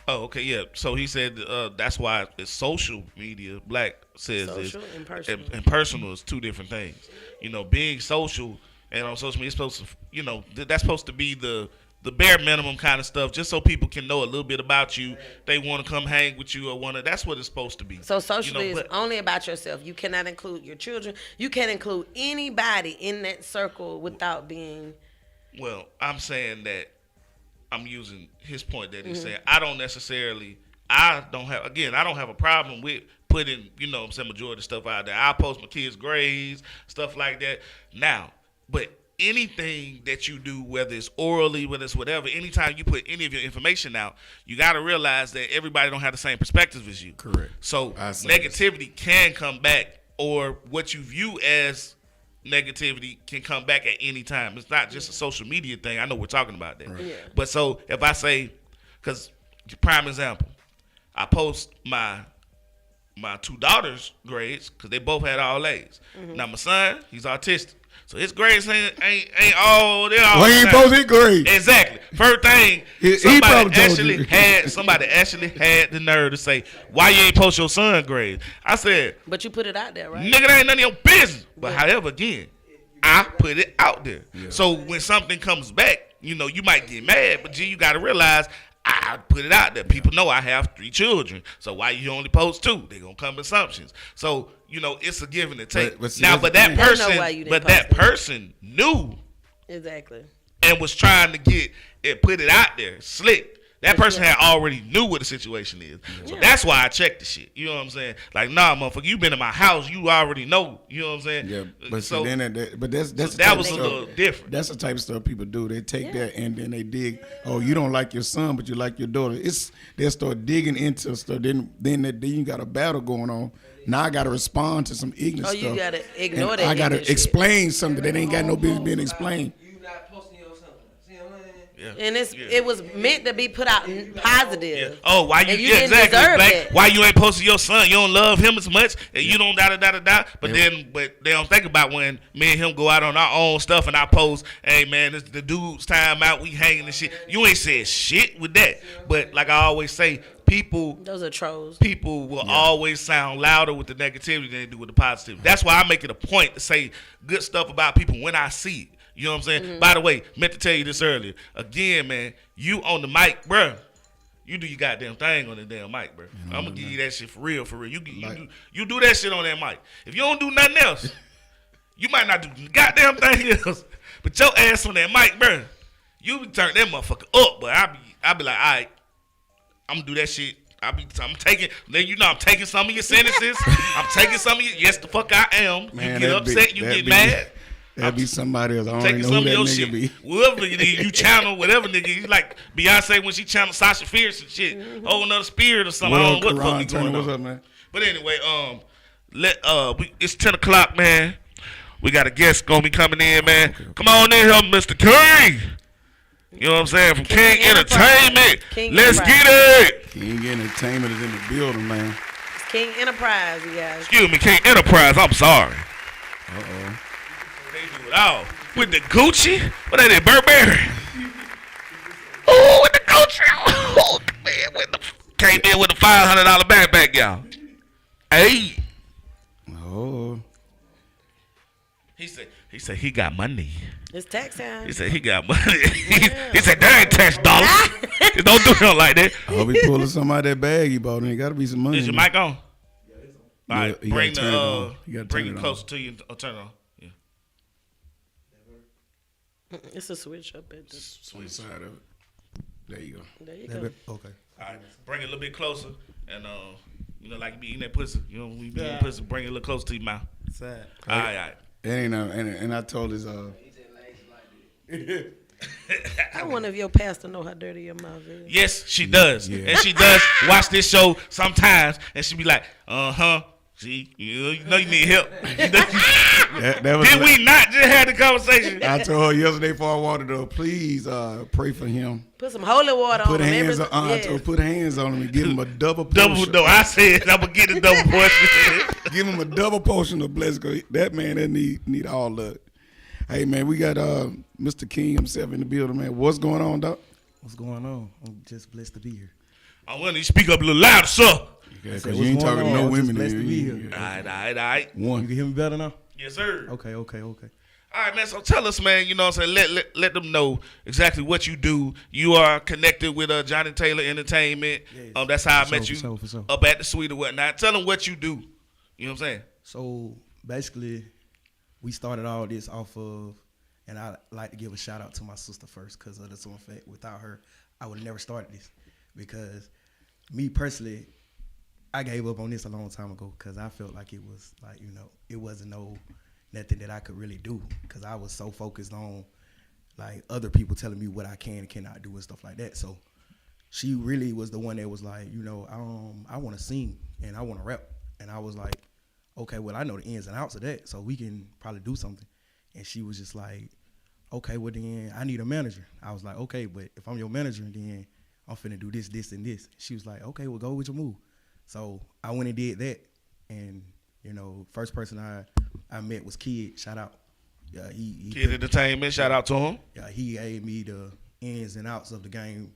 Oh, okay, yeah. So he said that's why it's social media. Black says social is and personal. And personal is two different things. You know, being social and on social media is supposed to, you know, that's supposed to be the bare minimum kind of stuff, just so people can know a little bit about you. They want to come hang with you or want to. That's what it's supposed to be. So socially is only about yourself. You cannot include your children. You can't include anybody in that circle without being. Well, I'm saying that I'm using his point that he's saying I don't have a problem with putting, you know what I'm saying, majority of stuff out there. I post my kids' grades, stuff like that. Now, but anything that you do, whether it's orally, whether it's whatever, anytime you put any of your information out, you got to realize that everybody don't have the same perspective as you. Correct. So negativity can come back, or what you view as negativity can come back at any time. It's not just a social media thing. I know we're talking about that. Right. Yeah. But so if I say, because prime example, I post my 2 daughters' grades because they both had all A's. Mm-hmm. Now my son, he's autistic. So his grades ain't all there. Well, he ain't supposed to grade. Exactly. First thing, somebody actually had the nerve to say, "Why you ain't post your son grades?" I said, "But you put it out there, right? Nigga, that ain't none of your business." But however, again, I put it out there. Yeah. So when something comes back, you know, you might get mad, but you got to realize I put it out there. People know I have 3 children. So why you only post 2? They gonna come assumptions. So, you know, it's a give and a take. But that person knew exactly and was trying to put it out there slick That person had already knew what the situation is. So that's why I checked the shit. You know what I'm saying? Like, nah, motherfucker, you been in my house, you already know. You know what I'm saying? Yeah, but so then that was a little different. That's the type of stuff people do. They take that and then they dig. Oh, you don't like your son, but you like your daughter. They'll start digging into stuff. Then you got a battle going on. Now I got to respond to some ignorant stuff. Oh, you got to ignore that. I got to explain something that ain't got no business being explained. You not posting your son. See what I'm saying? Yeah. And it was meant to be put out positive. Yeah. Oh, why you exactly Black? Why you ain't posting your son? You don't love him as much, and you don't da. But but they don't think about when me and him go out on our own stuff, and I post, hey man, this the dude's time out, we hanging and shit. You ain't said shit with that. But like I always say, those are trolls. People will always sound louder with the negativity than they do with the positivity. That's why I make it a point to say good stuff about people when I see it. You know what I'm saying? Mm-hmm. By the way, meant to tell you this earlier. Again, man, you on the mic, bro. You do your goddamn thing on the damn mic, bro. I'm gonna give you that shit for real, for real. You do that shit on that mic. If you don't do nothing else, you might not do the goddamn thing else. But your ass on that mic, bro, you be turning that motherfucker up. But I be like, all right, I'm gonna do that shit. I'm taking some of your sentences. I'm taking some of your. Yes, the fuck I am. Man, you get upset. You get mad. That'd be somebody else. I don't know who that nigga shit. Be. Whoever you channel, whatever nigga. You like Beyonce when she channeled Sasha Fierce and shit. Mm-hmm. Whole another spirit or something. I don't know what the fuck you going on. What's up, man? But anyway, it's 10 o'clock, man. We got a guest gonna be coming in, man. Okay. Come on in here, Mr. King. You know what I'm saying? From King Entertainment. Let's get it. King Entertainment is in the building, man. It's King Enterprise, you guys. Excuse me, King Enterprise. I'm sorry. Uh-oh. They do it all. With the Gucci? What are they, Burberry? Oh, with the Gucci. Oh, man. Came in with a $500 backpack, y'all. Hey. Oh. He said he got money. It's tax time. He said he got money. He said there ain't tax dollars. Don't do him like that. I hope he pulling something out that bag he bought. There got to be some money. Is your mic on? Yeah, it's on. All right, bring it closer to you. Turn it on. Yeah. It's a switch up at the switch side of it. There you go. There you go. Okay. All right, bring it a little bit closer, and like you be eating that pussy. You know, we be eating pussy. Bring it a little closer to your mouth. Sad. All right. And I told his I wonder if your pastor know how dirty your mouth is. Yes, she does. Yeah. And she does watch this show sometimes, and she be like, see, you know you need help. Did we not just have the conversation? I told her yesterday before I walked her, please pray for him. Put some holy water on him. Put hands on him and give him a double portion. I said I'm going to get a double portion. Give him a double portion of blessing. That man that need all love. Hey, man, we got Mr. King himself in the building, man. What's going on, Doc? What's going on? I'm just blessed to be here. I want you to speak up a little louder, sir. Yeah, because you ain't talking to no women blessed to be here. All right. One. You can hear me better now? Yes, sir. Okay. All right, man. So tell us, man. You know what I'm saying? Let them know exactly what you do. You are connected with Johnny Taylor Entertainment. Yes. That's how I met you up at the suite or whatnot. Tell them what you do. You know what I'm saying? So basically, we started all this off of, and I like to give a shout out to my sister first because of the simple fact, without her, I would never start this. Because me personally, I gave up on this a long time ago because I felt like it was like, it wasn't nothing that I could really do because I was so focused on like other people telling me what I can and cannot do and stuff like that. So she really was the one that was like, I want to sing and I want to rap. And I was like, okay, well, I know the ins and outs of that, so we can probably do something. And she was just like, okay, well, then I need a manager. I was like, okay, but if I'm your manager, then I'm finna do this, this, and this. She was like, okay, well, go with your move. So I went and did that. And, first person I met was Kid. Shout out. Kid Entertainment. Shout out to him. Yeah, he gave me the ins and outs of the game.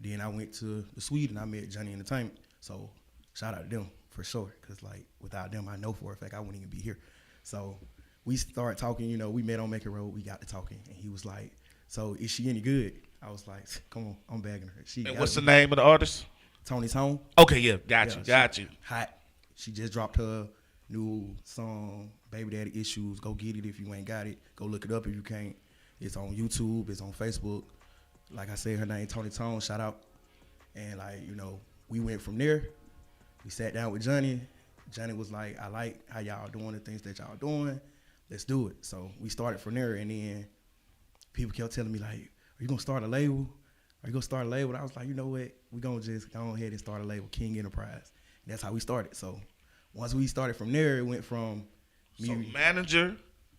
Then I went to the suite and I met Johnny Entertainment. So shout out to them for sure. Because, without them, I know for a fact I wouldn't even be here. So we started talking. We met on Macon Road. We got to talking. And he was like, so is she any good? I was like, come on, I'm bagging her. And what's the name of the artist? Tony's Home. Okay, yeah, got you. Hot. She just dropped her new song, Baby Daddy Issues. Go get it if you ain't got it. Go look it up if you can't. It's on YouTube. It's on Facebook. Like I said, her name Tony Tone. Shout out. And like, you know, we went from there. We sat down with Johnny. Johnny was like, I like how y'all doing the things that y'all doing. Let's do it. So we started from there, and then people kept telling me like, are you gonna start a label? Are you gonna start a label? And I was like, you know what? We're gonna just go ahead and start a label, King Enterprise. And that's how we started. So once we started from there, it went from me. So manager,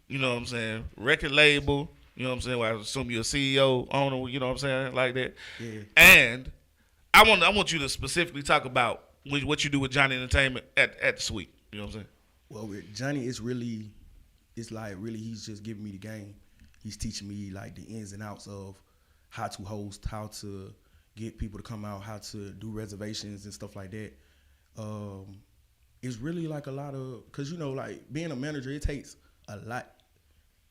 you know what I'm saying, record label, you know what I'm saying, well, I assume you're a CEO, owner, you know what I'm saying, like that. Yeah. And I want you to specifically talk about what you do with Johnny Entertainment at the suite. You know what I'm saying? Well, with Johnny, it's like really he's just giving me the game. He's teaching me like the ins and outs of how to host, how to get people to come out, how to do reservations and stuff like that. It's really like a lot of, because, you know, like being a manager, it takes a lot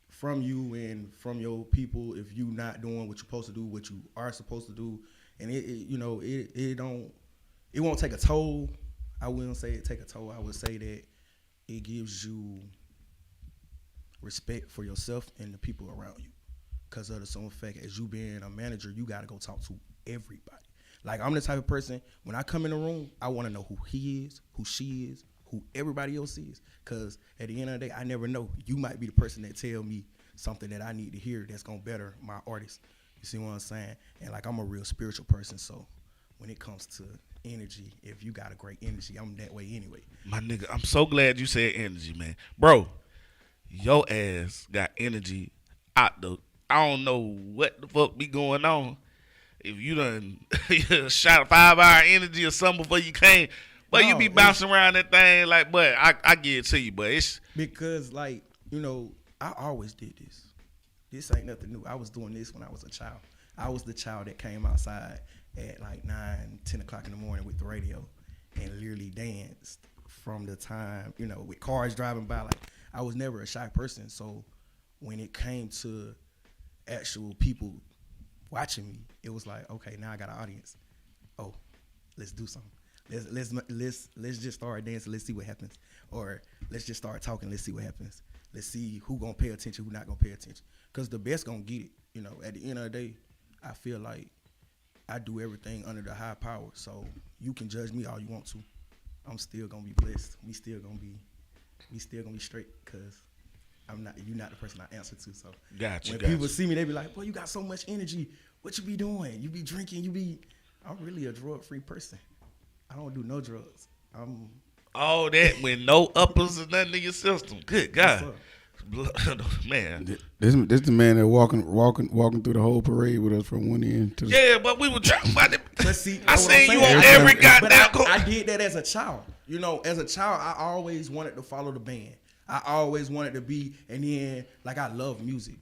from you and from your people if you not doing what you're supposed to do, what you are supposed to do. And it won't take a toll. I wouldn't say it take a toll. I would say that it gives you respect for yourself and the people around you. Because of the simple fact, as you being a manager, you got to go talk to everybody. Like, I'm the type of person, when I come in the room, I want to know who he is, who she is, who everybody else is. Because at the end of the day, I never know. You might be the person that tell me something that I need to hear that's going to better my artist. You see what I'm saying? And, like, I'm a real spiritual person, so when it comes to energy, if you got a great energy, I'm that way anyway. My nigga, I'm so glad you said energy, man. Bro, your ass got energy out the, I don't know what the fuck be going on. If you done shot a 5-hour energy or something before you came, but you be bouncing around that thing like, but I give it to you, but it's because, like, you know, I always did this. This ain't nothing new. I was doing this when I was a child. I was the child that came outside at like 9, 10 o'clock in the morning with the radio and literally danced from the time, you know, with cars driving by. Like, I was never a shy person. So when it came to actual people watching me, it was like, okay, now I got an audience. Oh, let's do something. Let's just start dancing. Let's see what happens. Or let's just start talking. Let's see what happens. Let's see who gonna pay attention, who not gonna pay attention. Cause the best gonna get it. You know, at the end of the day, I feel like I do everything under the high power. So you can judge me all you want to. I'm still gonna be blessed. We still gonna be straight. Cause you're not the person I answer to. So when people see me, they be like, boy, you got so much energy. What you be doing? You be drinking, I'm really a drug-free person. I don't do no drugs. all that with no uppers or nothing in your system. Good God. Man, this the man that walking through the whole parade with us from one end to the yeah, but we were trying. But see, I seen you on every goddamn. I did that as a child. You know, as a child, I always wanted to follow the band. I always wanted to be, and then like I love music.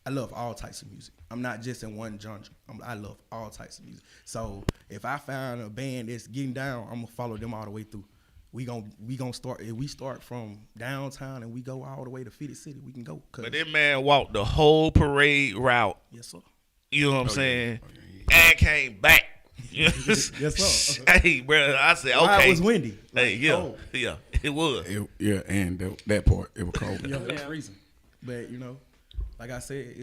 I love all types of music. I'm not just in one genre. I love all types of music. So if I find a band that's getting down, I'm gonna follow them all the way through. We gonna start. If we start from downtown and we go all the way to Fitted City, we can go. But that man walked the whole parade route. Yes, sir. You know what I'm saying? And came back. Yes, sir. Hey, bro, I said okay. Why it was windy. Like, hey, yeah, it was. And that part, it was cold. Yeah, that's the reason. But you know, like I said,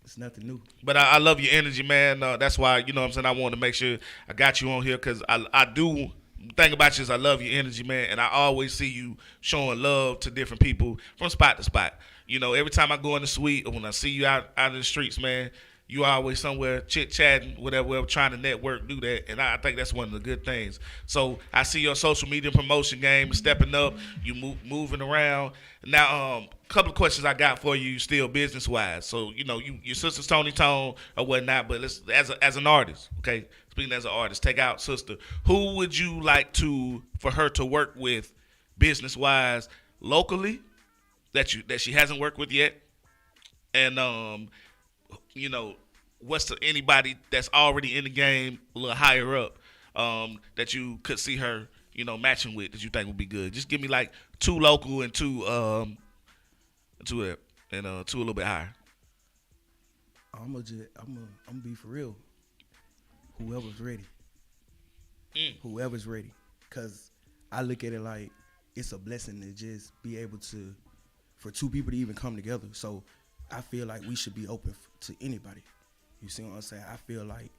it's nothing new. But I love your energy, man. That's why, you know what I'm saying, I wanted to make sure I got you on here because I do. The thing about you is I love your energy, man, and I always see you showing love to different people from spot to spot. You know, every time I go in the suite or when I see you out in the streets, man, you always somewhere chit-chatting, whatever, trying to network, do that, and I think that's one of the good things. So I see your social media promotion game stepping up, you moving around. Now, a couple of questions I got for you, still business-wise. So, you know, your sister's Tony Tone or whatnot, but let's as an artist, okay, speaking as an artist, take out sister. Who would you like for her to work with business-wise locally that she hasn't worked with yet? And, you know, what's anybody that's already in the game a little higher up that you could see her, you know, matching with that you think would be good? Just give me like 2 local and 2 a little bit higher. I'm gonna be for real. Whoever's ready. Whoever's ready. Cause I look at it like it's a blessing to just be able for 2 people to even come together. So I feel like we should be open to anybody. You see what I'm saying? I feel like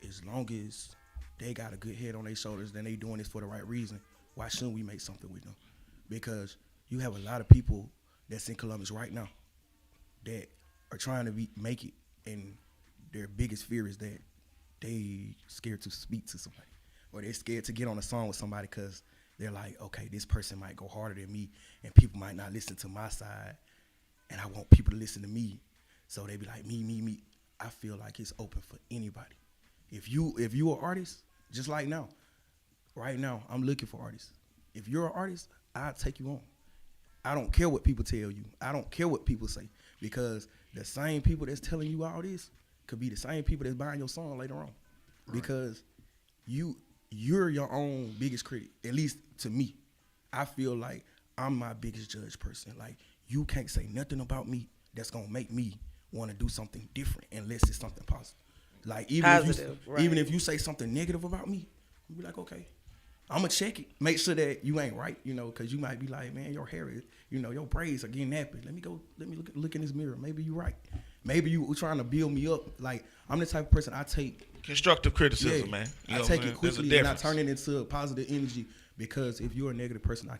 as long as they got a good head on their shoulders, then they doing this for the right reason. Why shouldn't we make something with them? Because you have a lot of people that's in Columbus right now that are trying to make it, and their biggest fear is that they scared to speak to somebody, or they're scared to get on a song with somebody because they're like, okay, this person might go harder than me, and people might not listen to my side, and I want people to listen to me. So they be like, me. I feel like it's open for anybody. If you an artist, just like now, right now, I'm looking for artists. If you're an artist, I'll take you on. I don't care what people tell you. I don't care what people say, because the same people that's telling you all this could be the same people that's buying your song later on. Right. Because you're your own biggest critic, at least to me. I feel like I'm my biggest judge person. Like, you can't say nothing about me that's gonna make me want to do something different unless it's something positive. Like, even if you say something negative about me, I'll be like, okay, I'm gonna check it, make sure that you ain't right, because you might be like, man, your hair is, your braids are getting nappy. Let me look in this mirror. Maybe you right. Maybe you were trying to build me up. Like, I'm the type of person I take constructive criticism, man. I take it quickly and I turn it into positive energy, because if you're a negative person, I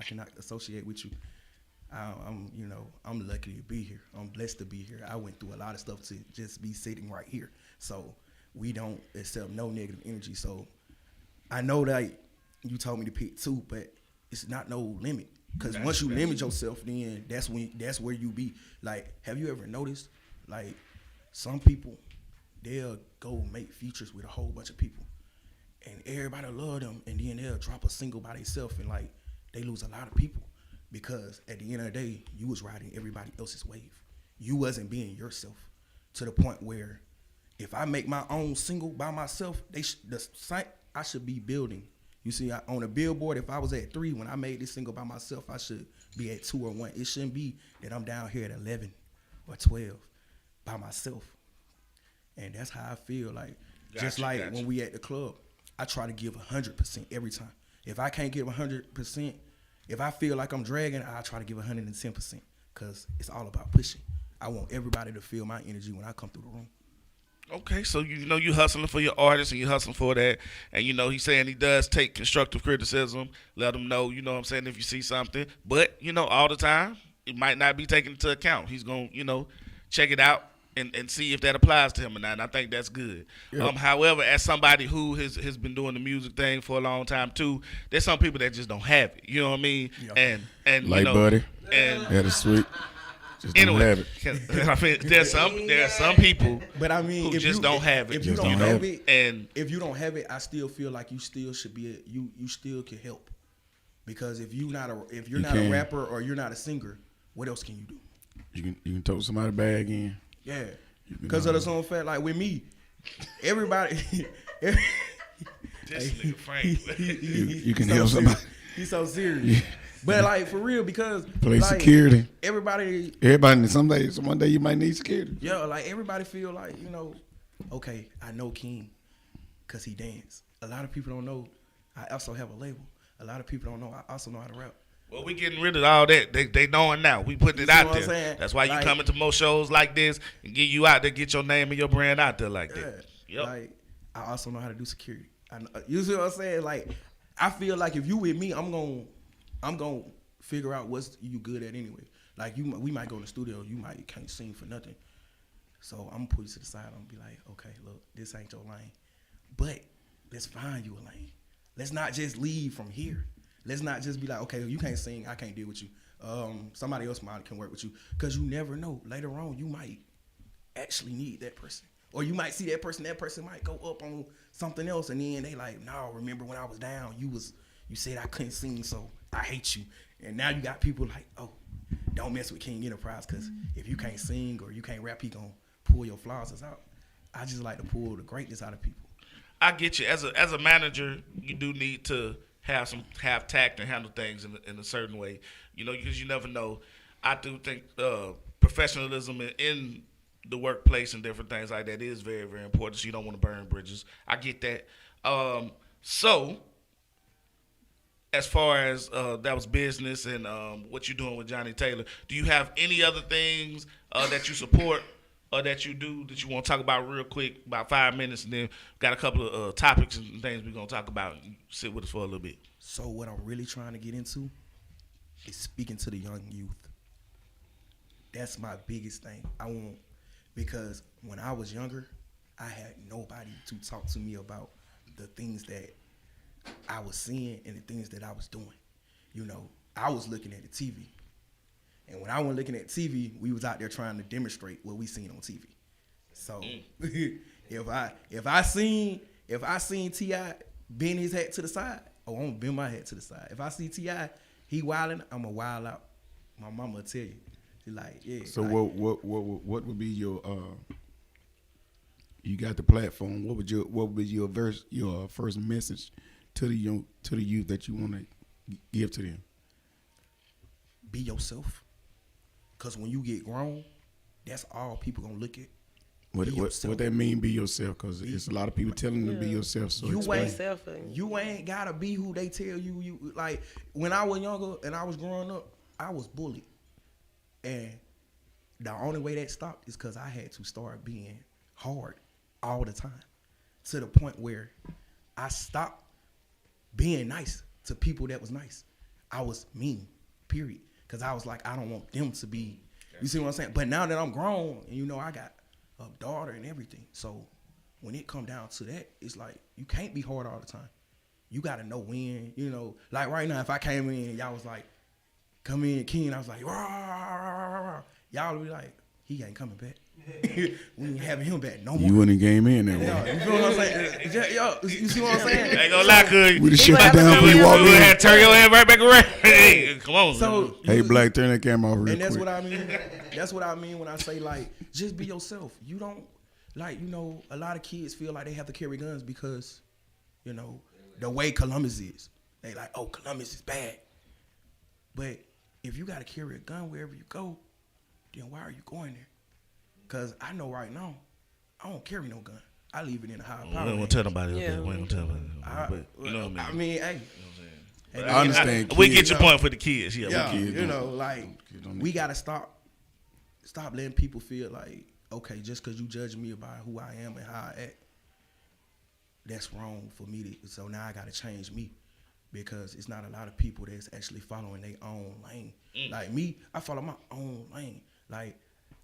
cannot associate with you. I'm lucky to be here. I'm blessed to be here. I went through a lot of stuff to just be sitting right here. So we don't accept no negative energy. So I know that you told me to pick 2, but it's not no limit. Because once you limit yourself, then that's where you be. Like, have you ever noticed, like, some people, they'll go make features with a whole bunch of people, and everybody love them, and then they'll drop a single by themselves, and like, they lose a lot of people. Because at the end of the day, you was riding everybody else's wave. You wasn't being yourself, to the point where if I make my own single by myself, I should be building. You see, on a billboard, if I was at 3 when I made this single by myself, I should be at 2 or 1. It shouldn't be that I'm down here at 11 or 12 by myself. And that's how I feel. Like, when we at the club, I try to give 100% every time. If I can't give 100%, if I feel like I'm dragging, I try to give 110%, because it's all about pushing. I want everybody to feel my energy when I come through the room. Okay, so you hustling for your artist, and you hustling for that, and he's saying he does take constructive criticism. Let him know, what I'm saying, if you see something, but all the time it might not be taken into account. He's gonna check it out and see if that applies to him or not. And I think that's good. Yep. However, as somebody who has been doing the music thing for a long time too, there's some people that just don't have it. You know what I mean? Yep. And like Buddy, and that is sweet. Just don't have it. I mean, there's some people, but I mean, who just don't have it. If you don't have it, and if you don't have it, I still feel like you still should be. You still can help, because if you're not a rapper or you're not a singer, what else can you do? You can tote somebody's bag in. Yeah, because of the song fact. Like with me, everybody. This nigga Frank. You can help somebody. He's so serious. Yeah. But like, for real, because play security. Everybody. One day you might need security. Yeah, like everybody feel like, okay, I know King because he dance. A lot of people don't know I also have a label. A lot of people don't know I also know how to rap. Well, we getting rid of all that. They knowing now. We putting it out there. That's why you coming to more shows like this and get you out there, get your name and your brand out there like that. Yep. Like, I also know how to do security. You see what I'm saying? Like, I feel like if you with me, I'm gonna figure out what's you good at anyway. Like, we might go in the studio, you might can't sing for nothing. So I'm gonna put you to the side. I'm gonna be like, okay, look, this ain't your lane, but let's find you a lane. Let's not just leave from here. Let's not just be like, okay, you can't sing, I can't deal with you. Somebody else can work with you, because you never know. Later on, you might actually need that person, or you might see that person. That person might go up on something else, and then they like, no, remember when I was down, you said I couldn't sing, so I hate you. And now you got people like, oh, don't mess with King Enterprise, because if you can't sing or you can't rap, he gonna pull your flaws out. I just like to pull the greatness out of people. I get you. As a manager, you do need to have tact and handle things in a certain way, because you never know. I do think professionalism in the workplace and different things like that is very, very important. So you don't want to burn bridges. I get that. So as far as that was business and what you're doing with Johnny Taylor, do you have any other things that you support or that you do that you want to talk about real quick, about 5 minutes, and then got a couple of topics and things we're gonna talk about. And sit with us for a little bit. So what I'm really trying to get into is speaking to the young youth. That's my biggest thing. Because when I was younger, I had nobody to talk to me about the things that I was seeing and the things that I was doing. You know, I was looking at the TV. And when I was looking at TV, we was out there trying to demonstrate what we seen on TV. So if I seen T.I. bend his hat to the side, I'm gonna bend my hat to the side. If I see T.I., he wilding, I'm gonna wild out. My mama will tell you. She like, yeah. So like, what would be your you got the platform, what would be your first message to the youth that you want to give to them? Be yourself. Cause when you get grown, that's all people gonna look at. What that mean? Be yourself, cause it's a lot of people telling them to be yourself. So you ain't gotta be who they tell you. You like when I was younger and I was growing up, I was bullied, and the only way that stopped is cause I had to start being hard all the time, to the point where I stopped being nice to people that was nice. I was mean, period. Cause I was like, I don't want them to be, you see what I'm saying? But now that I'm grown and you know I got a daughter and everything, so when it come down to that, it's like you can't be hard all the time. You gotta know when, you know, like right now if I came in and y'all was like, come in, King, I was like, rah, rah, rah, rah. Y'all would be like, he ain't coming back. We ain't having him back no more. You wouldn't game in that way. You feel what I'm saying? Yo, you see what I'm saying? Ain't gonna lie, cuz. We just shut you down before you walk in. Turn your head right back around. Hey, come on. So, hey, Black, turn that camera off real quick. And that's what I mean. That's what I mean when I say, like, just be yourself. You don't, like, you know, a lot of kids feel like they have to carry guns because, you know, the way Columbus is. They like, oh, Columbus is bad. But if you got to carry a gun wherever you go, then why are you going there? Because I know right now, I don't carry no gun. I leave it in the high power. We ain't gonna tell nobody. We ain't gonna tell nobody. But you know what I mean? I mean, hey. You know I understand. We get your point for the kids. Yeah, kids you know, like, we got to stop letting people feel like, okay, just because you judge me about who I am and how I act, that's wrong for me. So now I got to change me. Because it's not a lot of people that's actually following their own lane. Like me, I follow my own lane. Like,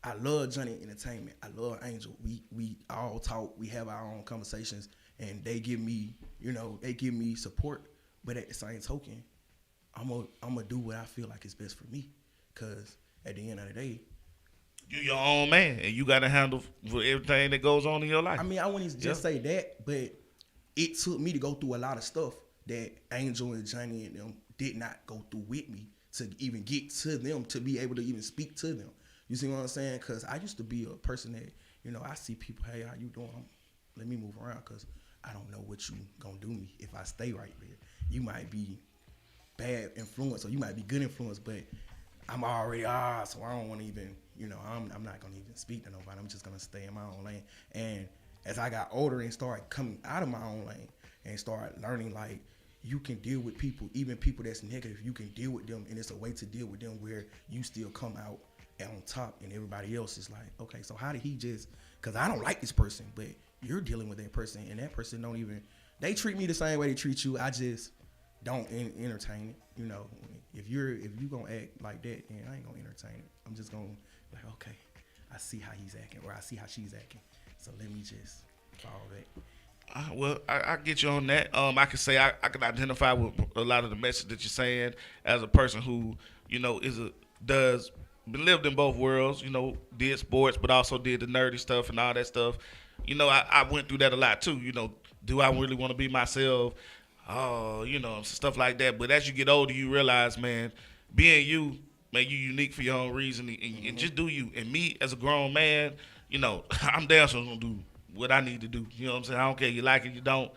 I love Johnny Entertainment. I love Angel. We all talk. We have our own conversations, and they give me, you know, they give me support. But at the same token, I'm gonna do what I feel like is best for me. Cause at the end of the day, you your own man, and you got to handle for everything that goes on in your life. I mean, I wouldn't just say that, but it took me to go through a lot of stuff that Angel and Johnny and them did not go through with me to even get to them, to be able to even speak to them. You see what I'm saying? Because I used to be a person that, you know, I see people, hey, how you doing? Let me move around because I don't know what you going to do me if I stay right there. You might be bad influence or you might be good influence, but I'm already, so I don't want to even, you know, I'm not going to even speak to nobody. I'm just going to stay in my own lane. And as I got older and started coming out of my own lane and started learning, like, you can deal with people, even people that's negative, you can deal with them, and it's a way to deal with them where you still come out on top and everybody else is like, okay, so how did he just, because I don't like this person, but you're dealing with that person, and that person don't even, they treat me the same way they treat you, I just don't entertain it. You know, if you gonna act like that, then I ain't gonna entertain it. I'm just gonna, like, okay, I see how he's acting, or I see how she's acting, so let me just follow that. Well, I get you on that. I can say I can identify with a lot of the message that you're saying as a person who, you know, lived in both worlds. You know, did sports, but also did the nerdy stuff and all that stuff. You know, I went through that a lot too. You know, do I really want to be myself? You know, stuff like that. But as you get older, you realize, man, being you, man, you unique for your own reason, and just do you. And me as a grown man, you know, I'm damn sure gonna do what I need to do. You know what I'm saying? I don't care you like it, you don't,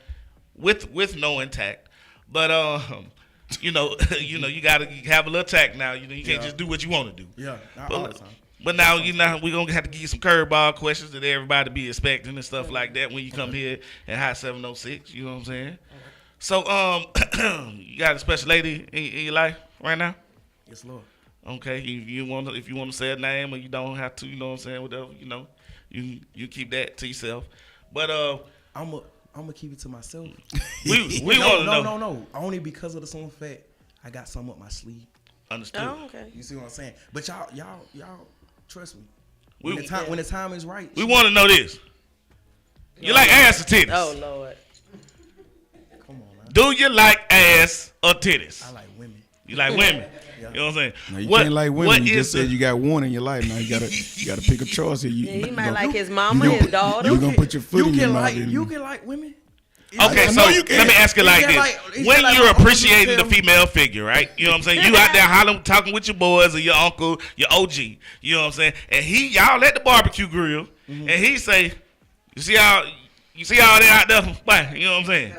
with no intact. But you know, you gotta have a little tact now. You know, you can't just do what you want to do. Yeah, not all the time. But now, you know, we're gonna have to give you some curveball questions that everybody be expecting and stuff like that when you come here at Hot 706. You know what I'm saying? So, you got a special lady in your life right now? Yes, Lord. Okay, if you want to say a name or you don't have to, you know what I'm saying, whatever, you know, you keep that to yourself. But I'm gonna keep it to myself. we want to know. No. Only because of the simple fact I got something up my sleeve. Understood. Oh, okay. You see what I'm saying? But y'all trust me. When the time is right. We want to know this. You like ass or titties? Oh Lord. Come on, man. Do you like ass or titties? I like women. You like women? Yeah. You know what I'm saying? No, you can't like women. You just said you got one in your life. Now you gotta pick a choice here. He might like his mama, his daughter. You gonna put your foot in your mouth. You can like women. Okay, so let me ask you like this. When you're appreciating the female figure, right? You know what I'm saying? You out there hollering, talking with your boys or your uncle, your OG. You know what I'm saying? And y'all at the barbecue grill, and he say, you see all that out there? Bye. You know what I'm saying?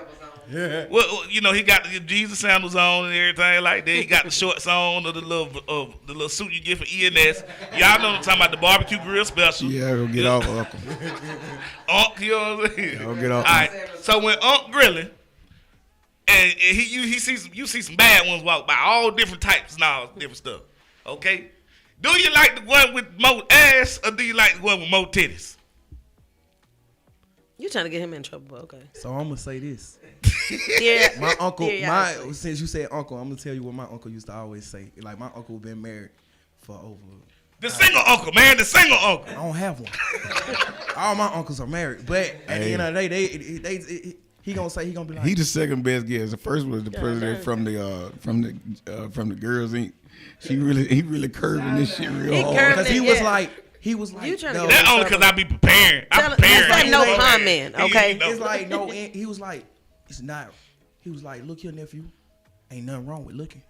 Yeah. Well, you know, he got the Jesus sandals on and everything like that. He got the shorts on or the little suit you get from ENS. Y'all know what I'm talking about, the barbecue grill special. Yeah, go get off, Uncle. Unc, you know what I'm saying? Go get off. All right. So when Unc grilling, and he see some bad ones walk by, all different types and all different stuff. Okay? Do you like the one with more ass or do you like the one with more titties? You trying to get him in trouble, but okay. So I'm gonna say this. Yeah. My uncle, Yeah, since you said uncle, I'm gonna tell you what my uncle used to always say. Like my uncle been married for over. The single uncle, man, the single uncle. I don't have one. All my uncles are married, but at the end of the day, he gonna be like. He the second best guest. The first was the president from the Girls Inc. He really curving this shit real hard. Because he was like. You trying to no, get That only because I be preparing. I'm That's preparing. no comment, okay? It's like no. He was like, it's not. He was like, look here, nephew. Ain't nothing wrong with looking.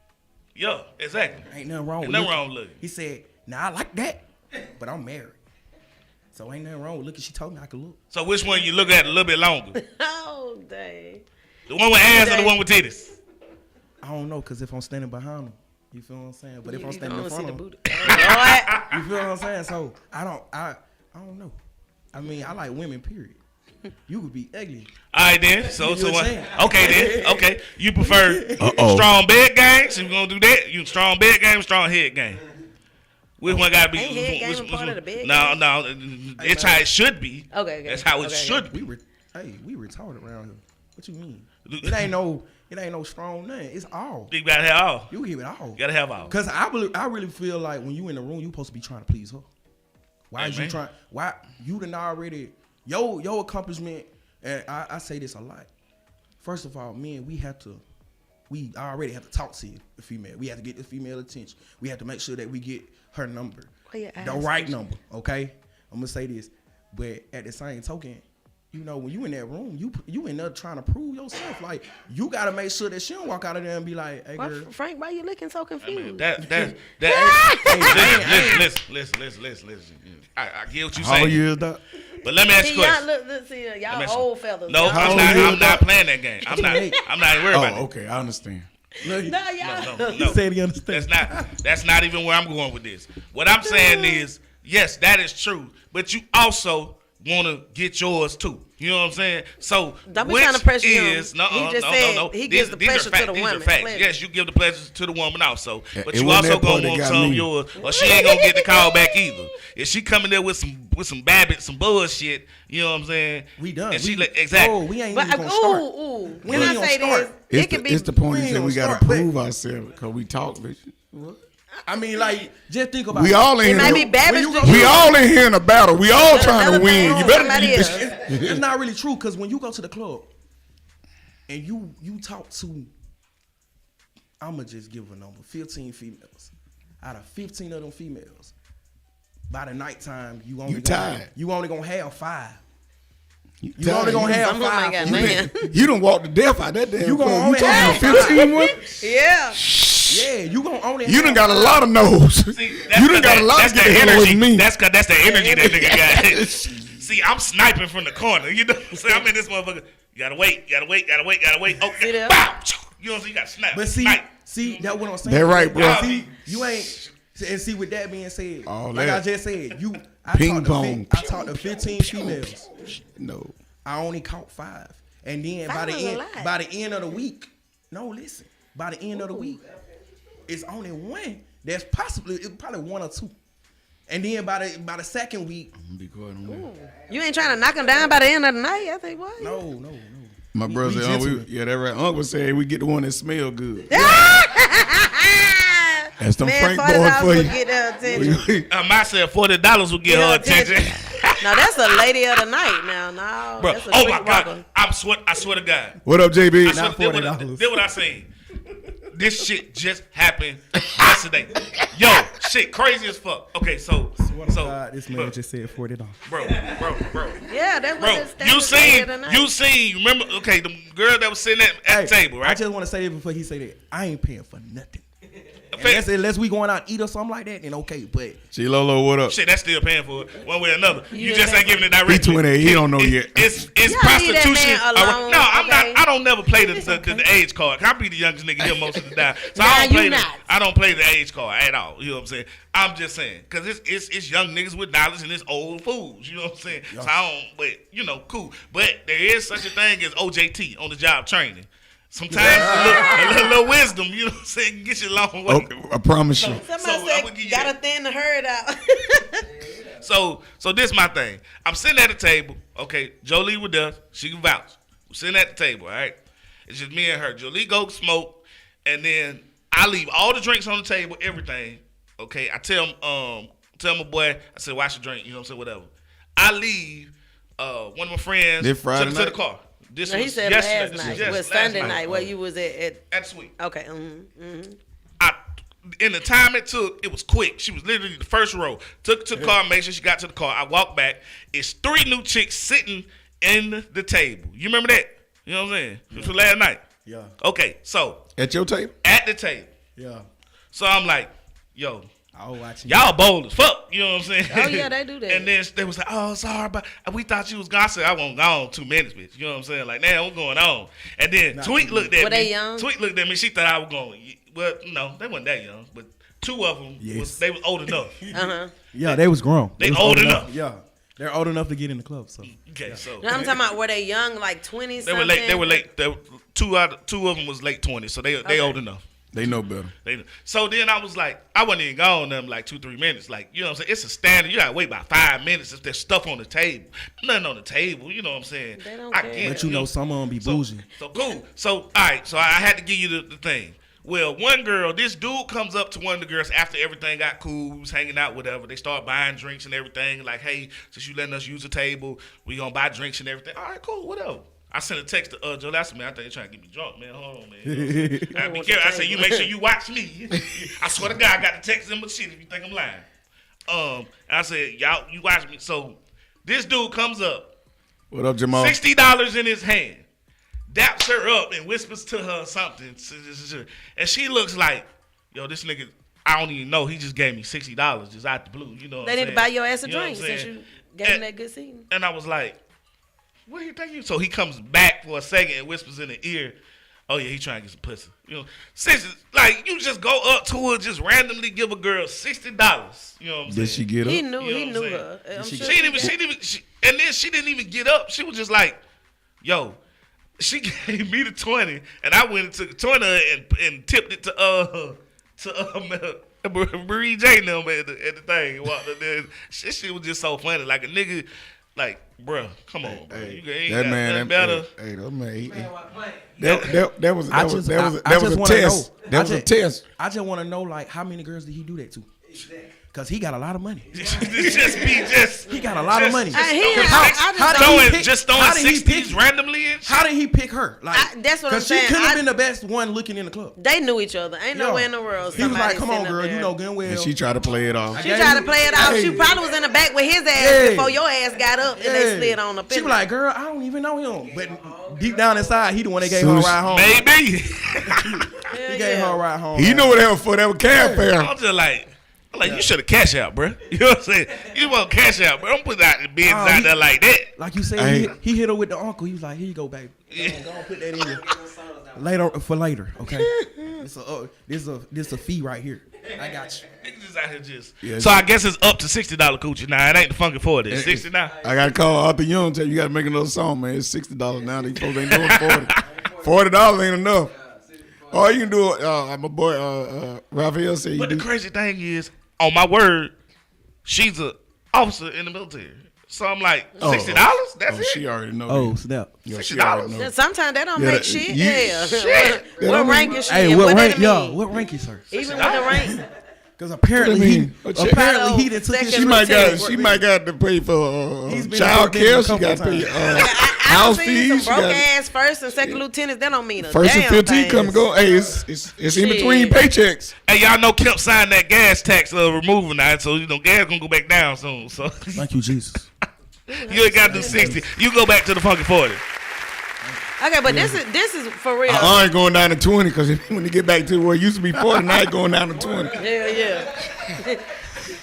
Yeah, exactly. Ain't nothing wrong with Nothing looking. wrong with looking. He said, now I like that, but I'm married. So ain't nothing wrong with looking. She told me I could look. So which one you look at a little bit longer? Oh, dang. The one with ass or the one with titties? I don't know, because if I'm standing behind him, you feel what I'm saying? But if I'm standing in front of him, Lord. you feel what I'm saying? So I don't know. I mean, I like women, period. You could be ugly. All right then. So You know what I'm what? saying? Okay then. Okay. You prefer strong bed game? So you gonna do that? You strong bed game, strong head game. Which one gotta be? Ain't head game a part of the bed No. game? It's how it should be. Okay. That's how it should be. We retarded around here. What you mean? It ain't no strong nothing. It's all. You gotta have all. You give it all. You gotta have all. Cause I really feel like when you in the room, you supposed to be trying to please her. Why Hey, is you man. trying? Why you done already your accomplishment? And I say this a lot. First of all, men, we already have to talk to the female. We have to get the female attention. We have to make sure that we get her number, the right number. Okay, I'm gonna say this, but at the same token, you know, when you in that room, you in there trying to prove yourself. Like, you gotta make sure that she don't walk out of there and be like, "Hey, girl." Frank, why you looking so I mean, confused? Listen. I get what you How old saying. you is that? But let me ask you a question. Y'all old fellas. No, Y'all I'm not playing that game. I'm not even worried about Oh, it. okay, I understand. No, y'all. No. You said he understand. That's not even where I'm going with this. What I'm saying is, yes, that is true, but you also want to get yours too. You know what I'm saying? So Don't be which trying to pressure him. is He just said he gives the pleasure to the These woman. are facts. Pleasure. Yes, you give the pleasure to the woman also, but It you wasn't also that part gonna that want got some of me. yours, or she ain't gonna get the call back either. If she coming there with some babbit, some bullshit, you know what I'm saying? We done. And she exactly. Oh, we ain't But even gonna start. Can ain't I gonna say start. this? It can be. It's the point we is ain't that we gonna gotta start, but- prove ourselves because we talk, bitch. I mean, like, just think about We it. all in It might be here. Babbage you to go- you. We all in here in a battle. We all trying to another win. thing, You better somebody get else. this. It's not really true, because when you go to the club and you talk to, I'ma just give a number, 15 females. Out of 15 of them females, by the nighttime, you only gonna have 5. You only gonna have Some of them ain't 5. got none. You done walked the death out that damn. You gonna club. only You have talking 15 one? Yeah. Yeah, you gonna only You done have got a lot of no's. See, You done got a lot that's of the energy. energy. Me. That's the energy that nigga got. See, I'm sniping from the corner. You know what I'm saying? I'm in this motherfucker. You gotta wait. Oh, See that? bow. You know what I'm saying? You gotta snap. But Snipe. see, that's what I'm saying. That right, bro. See, you ain't. And see, with that being said, All like that. I just said, Ping pong. I talked to 15 females. No. I only caught 5, and then Five is a lot. by the end of the week, by the end of the week, it's only one There's probably one or two. And then by the second week, you ain't trying to knock him down by the end of the night. I think what? No. My brother said, that right. Uncle said we get the one that smell good. That's them Man, Frank boy for you. Get her attention. I said $40 would get her attention. No, that's a lady of the night now. No, Bro, that's a oh my walker. God, I swear to God. What up, JB? Not $40. Did what I seen. This shit just happened yesterday. Yo, shit crazy as fuck. Okay, so God, this man just said $40. Bro. Yeah, that's what You seen, remember, okay, the girl that was sitting at the table, right? I just want to say it before he say that. I ain't paying for nothing. Unless we going out eat or something like that, then okay. But Lolo, what up? Shit, that's still paying for it one way or another. You just ain't giving it directly. B28, he don't know yet. It's prostitution. No, I'm not. I don't never play the age card. I be the youngest nigga here most of the time, so I don't play the age card at all. You know what I'm saying? I'm just saying because it's young niggas with dollars and it's old fools. You know what I'm saying? So I don't. But cool. But there is such a thing as OJT, on the job training. Sometimes a little wisdom, you know what I'm saying, can get you a long way. Oh, I promise you. Somebody said, gotta thin the herd out. So this my thing. I'm sitting at the table. Okay, Jolie with us. She can vouch. We're sitting at the table, all right? It's just me and her. Jolie go smoke, and then I leave all the drinks on the table, everything. Okay, I tell my boy, I said, watch the drink, you know what I'm saying, whatever. I leave one of my friends to the car. This no, he said yesterday. last night. It was Sunday night where you was at the suite. Okay. In the time it took, it was quick. She was literally the first row. Took to the car, made sure she got to the car. I walked back. It's 3 new chicks sitting in the table. You remember that? You know what I'm saying? It was last night. Yeah. Okay, so. At your table? At the table. Yeah. So I'm like, yo. Watching y'all bold as fuck, you know what I'm saying? Oh yeah, they do that. And then they was like, "Oh, sorry, but we thought you was gone." I said, "I won't go on 2 minutes, bitch." You know what I'm saying? Like, now what's going on? And then Tweet looked at me. Were they young? Tweet looked at me. She thought I was going. Well, no, they wasn't that young, but 2 of them was old enough. Yeah, they was grown. They old enough. Yeah, they're old enough to get in the club. So okay, so now I'm talking about were they young, like 20 something? They were late. Two of them was late 20s, so they old enough. They know better. So then I was like, I wasn't even gone them like 2-3 minutes. Like, you know what I'm saying? It's a standard. You gotta wait about 5 minutes if there's stuff on the table. Nothing on the table, you know what I'm saying? They don't care. But you know some of them be bougie. So cool. So all right, so I had to give you the thing. Well, one girl, this dude comes up to one of the girls after everything got cool, we was hanging out, whatever. They start buying drinks and everything. Like, hey, since you letting us use the table, we gonna buy drinks and everything. All right, coll, whatever. I sent a text to Joe. That's man. I think they're trying to get me drunk, man. Hold on, man. I be careful. I said, you make sure you watch me. I swear to God, I got the text in my shit if you think I'm lying. And I said, y'all, you watch me. So this dude comes up. What up, Jamal? $60 in his hand. Daps her up and whispers to her something. And she looks like, yo, this nigga, I don't even know. He just gave me $60 just out the blue. You know what I'm saying? They need to buy your ass a You know drink since you gave him that good seating. And I was like, what do you think? So he comes back for a second and whispers in the ear, oh yeah, he trying to get some pussy. You know, like you just go up to her, just randomly give a girl $60. You know what I'm saying? Did she get up? He knew her. She didn't even get up. She was just like, yo, she gave me the 20, and I went and took the 20 and tipped it to Marie J. them at the thing. And walked up there. Shit was just so funny. Like a nigga. Like, bruh, come on, bro. You ain't that got man, better. That was a test. That was a test. I just want to know, like, how many girls did he do that to? Because he got a lot of money. He got a lot of money. Just throwing 60s randomly and shit. How did he pick her? Like, that's what I'm saying. Because she couldn't have been the best one looking in the club. They knew each other. Ain't no way in the world. He was like, come on, girl. You know good and well. And she tried to play it off. She tried to play it off. She probably was in the back with his ass before your ass got up and they slid on up in. She was like, girl, I don't even know him. But deep down inside, he the one that gave her a ride home. Maybe. He gave her a ride home. He knew what that was for. That was cab fare. I'm just like, you should have cash out, bro. You know what I'm saying? You want cash out, bro. Don't put out the bids out there like that. Like you said, he hit her with the uncle. He was like, here you go, baby. Go on, put that in you. Later, okay? This a fee right here. I got you. Niggas just out here just. Yeah, so I guess it's up to $60 coochie now. It ain't the funky 40. It's 60 now. I gotta call Arthur Young. Tell you got to make another song, man. It's $60 now. These folks ain't doing $40. $40 ain't enough. Or you can do it. My boy Raphael said you But do. the crazy thing is, on my word, she's a officer in the military. So I'm like, $60? That's it. She already know. Oh, that. snap. Yeah, she $60? already know. Sometimes they don't make shit. Yeah. Shit. What rank is she? Hey, and what rank, that y'all? mean? What rank is her? Even with the rank. Because apparently What do you mean? apparently he done took his Second She might got to pay for He's been child in care. a She couple got to pay I house seen fees. some broke ass first and second lieutenants. That don't mean a First damn and 15 thing. come and go. Hey, it's in Shit. between paychecks. Hey, y'all know Kemp signed that gas tax removal now, so gas gonna go back down soon. So Thank you, Jesus. you ain't gotta do 60. You go back to the funky 40. Okay, but this is for real. I ain't going down to 20 because when you get back to where it used to be 40, now it's going down to 20. Yeah.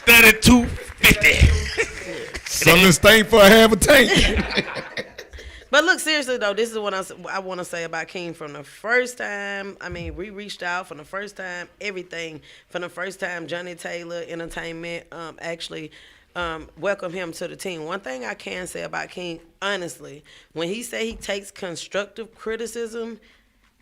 32.50. Something stink for a half a tank. But look, seriously though, this is what I want to say about King from the first time. I mean, we reached out from the first time. Everything from the first time. Johnny Taylor Entertainment actually welcome him to the team. One thing I can say about King, honestly, when he say he takes constructive criticism,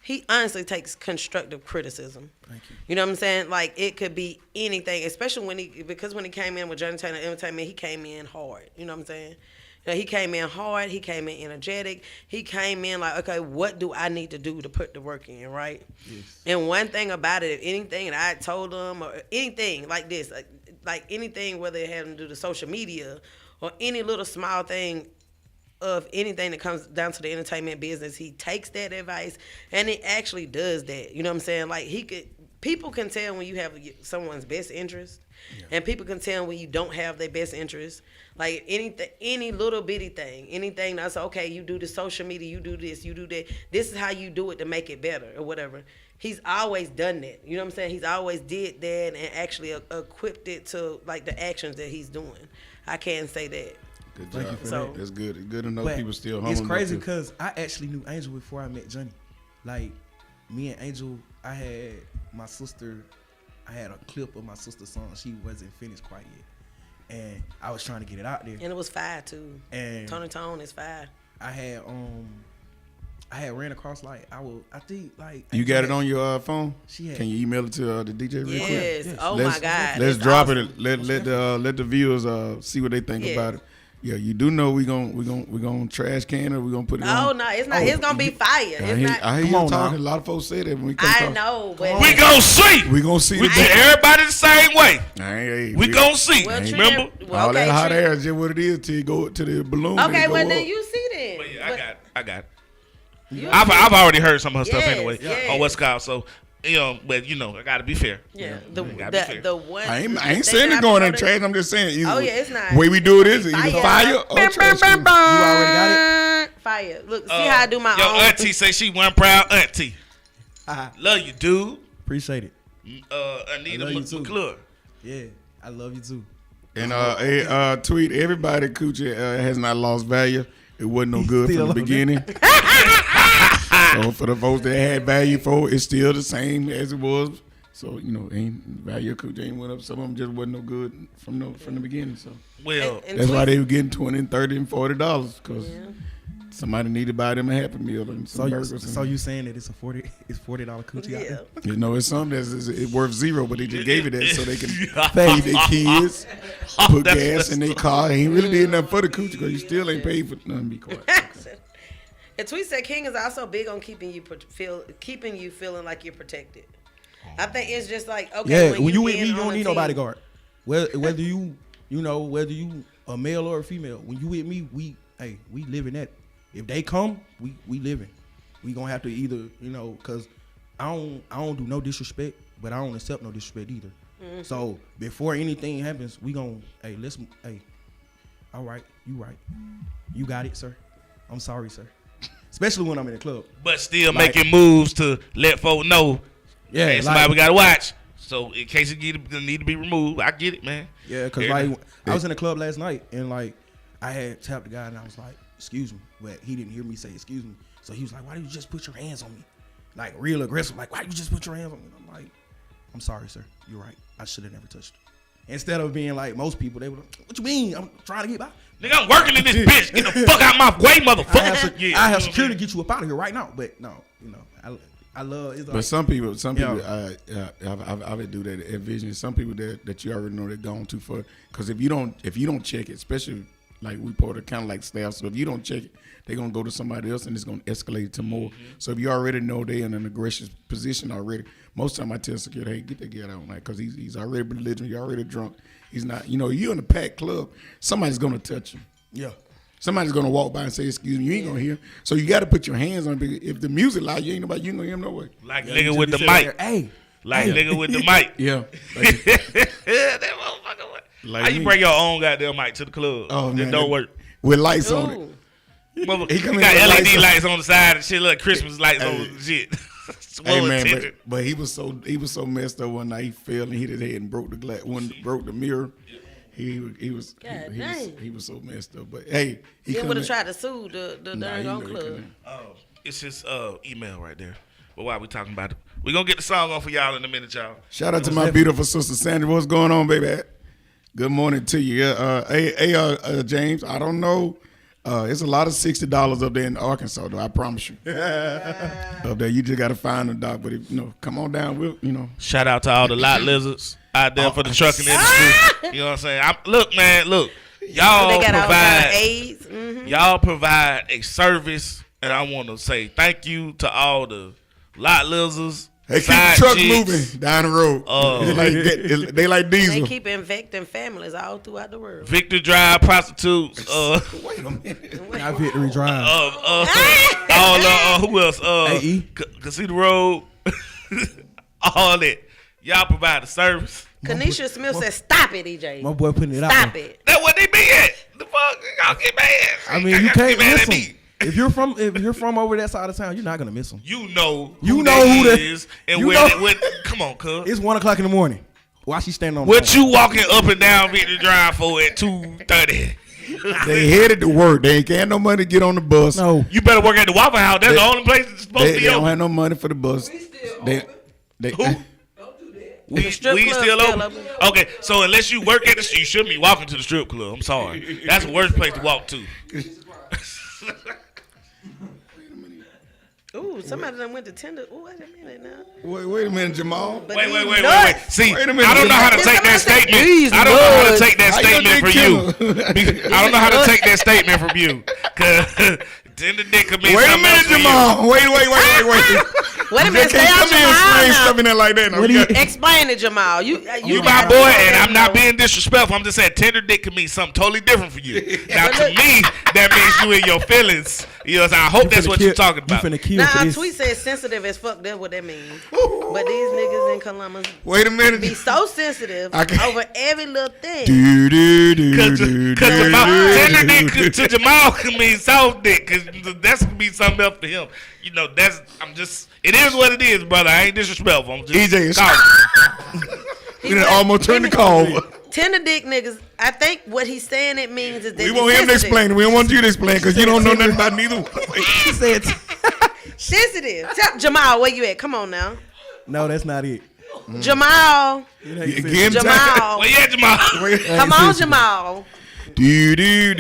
he honestly takes constructive criticism. Thank you. You know what I'm saying? Like, it could be anything, especially because when he came in with Johnny Taylor Entertainment, he came in hard. You know what I'm saying? You know, he came in hard. He came in energetic. He came in like, okay, what do I need to do to put the work in, right? Yes. And one thing about it, if anything, and I told him, or anything like this, like anything, whether it had to do to social media or any little small thing of anything that comes down to the entertainment business, he takes that advice and he actually does that. You know what I'm saying? Like, people can tell when you have someone's best interest, and people can tell when you don't have their best interest. Like any little bitty thing, anything that's okay, you do the social media, you do this, you do that. This is how you do it to make it better or whatever. He's always done that. You know what I'm saying? He's always did that and actually equipped it to like the actions that he's doing. I can say that. Good job. Thank you for that. That's good. It's good to know people still humble. It's crazy because I actually knew Angel before I met Johnny. Like, me and Angel, I had a clip of my sister's song. She wasn't finished quite yet. And I was trying to get it out there. And it was fire too. And Tone is fire. I had ran across I think you got it on your phone? She had. Can you email it to the DJ real quick? Yes. Oh my God. Let's drop it. Let the viewers see what they think about it. Yeah, you do know we gonna trash can it or we gonna put it on? Oh no, it's not. It's gonna be fire. I hear you talking. A lot of folks say that when we come I know, but we gonna see. We gonna see. Everybody the same way. We gonna see. Well, remember? All that hot air is just what it is till you go to the balloon. Okay, well then you see then. But yeah, I got it. I've already heard some of her stuff anyway on what's called. So but I gotta be fair. Yeah, the one. I ain't saying it's going in trash. I'm just saying. It's not. The way we do it is either fire or trash. You already got it. Fire. Look, see how I do my own. Your auntie say she one proud auntie. Love you, dude. Appreciate it. Anita McClure. Yeah, I love you too. And tweet everybody. Coochie has not lost value. It wasn't no good from the beginning. So for the folks that had value for it's still the same as it was. So ain't value of Coochie ain't went up. Some of them just wasn't no good from the beginning. So And that's why they were getting $20 and $30 and $40 because somebody needed to buy them a Happy Meal and some burgers. So you saying that it's $40 Coochie out there? It's something that's worth zero, but they just gave it that so they can feed their kids, put gas in their car. He ain't really did nothing for the Coochie because you still ain't paid for nothing. Be quiet. Okay. And Tweet said King is also big on keeping you feeling like you're protected. I think it's just like when you with me, you don't need no bodyguard. Whether you a male or a female, when you with me, we living that. If they come, we living. We gonna have to either because I don't do no disrespect, but I don't accept no disrespect either. Mm-hmm. So before anything happens, we gonna all right, you right, you got it, sir. I'm sorry, sir. Especially when I'm in the club. But still making moves to let folk know. Yeah, hey, somebody we gotta watch. So in case it need to be removed, I get it, man. Yeah, because I was in the club last night and I had tapped the guy and I was like, excuse me. But he didn't hear me say excuse me. So he was like, why did you just put your hands on me? Like real aggressive. Like, why did you just put your hands on me? And I'm like, I'm sorry, sir. You're right. I should have never touched you. Instead of being like most people, they were like, what you mean? I'm trying to get by. Nigga, I'm working in this bitch. Get the fuck out my way, motherfucker. I have security to get you up out of here right now. But no, I love. It's like, but some people, I would do that at Vision. Some people that you already know they're gone too far. Because if you don't check it, especially like we put it kind of like staff, so if you don't check it, they're gonna go to somebody else and it's gonna escalate to more. So if you already know they're in an aggressive position already, most time I tell security, hey, get that guy out, because he's already belligerent, you're already drunk. He's not, you're in a packed club, somebody's gonna touch him. Yeah. Somebody's gonna walk by and say, "Excuse me," you ain't gonna hear. So you got to put your hands on it. If the music loud, you gonna hear him no way. Like nigga with the mic. Hey. Like nigga with the mic. Yeah. That motherfucker. Like how you bring your own goddamn mic to the club? Oh man, that don't work. With lights on it. He got LED lights on the side and shit, like Christmas lights on the shit. Hey man, but he was so messed up one night. He fell and hit his head and broke the glass. Broke the mirror. He was so messed up. But hey, he would have tried to sue the darn club. Oh, it's his email right there. But while we talking about it, we gonna get the song on for y'all in a minute, y'all. Shout out to my beautiful sister Sandra. What's going on, baby? Good morning to you. James. I don't know. It's a lot of $60 up there in Arkansas, though. I promise you. Up there, you just gotta find a doc. But if come on down. Shout out to all the lot lizards out there for the trucking industry. You know what I'm saying? Look. Y'all provide. Y'all provide a service, and I want to say thank you to all the lot lizards. They keep the truck moving down the road. They like diesel. They keep infecting families all throughout the world. Victory Drive prostitutes. Wait a minute. Not Victory Drive. Who else? Casino Road. All that. Y'all provide the service. Kanisha Smith said, "Stop it, EJ. My boy putting it out. Stop it." That's what they be at. The fuck, y'all get mad. I mean, you can't miss them. If you're from over that side of town, you're not gonna miss them. You know who that is and where. Come on, cuz. It's 1:00 in the morning. Why she standing on? What you walking up and down Victory Drive for at 2:30? They headed to work. They ain't got no money to get on the bus. No, you better work at the Waffle House. That's the only place it's supposed to be. They don't have no money for the bus. Who? We still open? Okay, so unless you work at the strip, you shouldn't be walking to the strip club. I'm sorry. That's the worst place to walk to. Ooh, somebody done went to Tinder. Ooh, wait a minute now. Wait a minute, Jamal. Wait. See, wait a minute, I don't know how to take that statement. I don't know how to take that statement from you. I don't know how to take that statement from you. Cause Tinder dick could mean something else for you. Jamal. Wait. Wait a minute, stay out stuff in there like that. Explain it, Jamal. You my boy, and I'm not being disrespectful. I'm just saying Tinder dick can mean something totally different for you. Now, to me, that means you in your feelings. You know what I'm saying? I hope that's what you're talking about. Now, a tweet says sensitive as fuck. That's what that means. But these niggas in Columbus wait a minute. Be so sensitive over every little thing. Because Tinder dick to Jamal can mean soft dick. Because that's going to be something else for him. You know, it is what it is, brother. I ain't disrespectful. I'm just EJ is we done almost turned the call over. Tinder dick niggas, I think what he's saying it means is that we want him to explain it. We don't want you to explain because you don't know nothing about neither. She said sensitive. Tell Jamal, where you at? Come on now. No, that's not it. Jamal. Jamal. Well, yeah, Jamal. Come on, Jamal. Do. I'm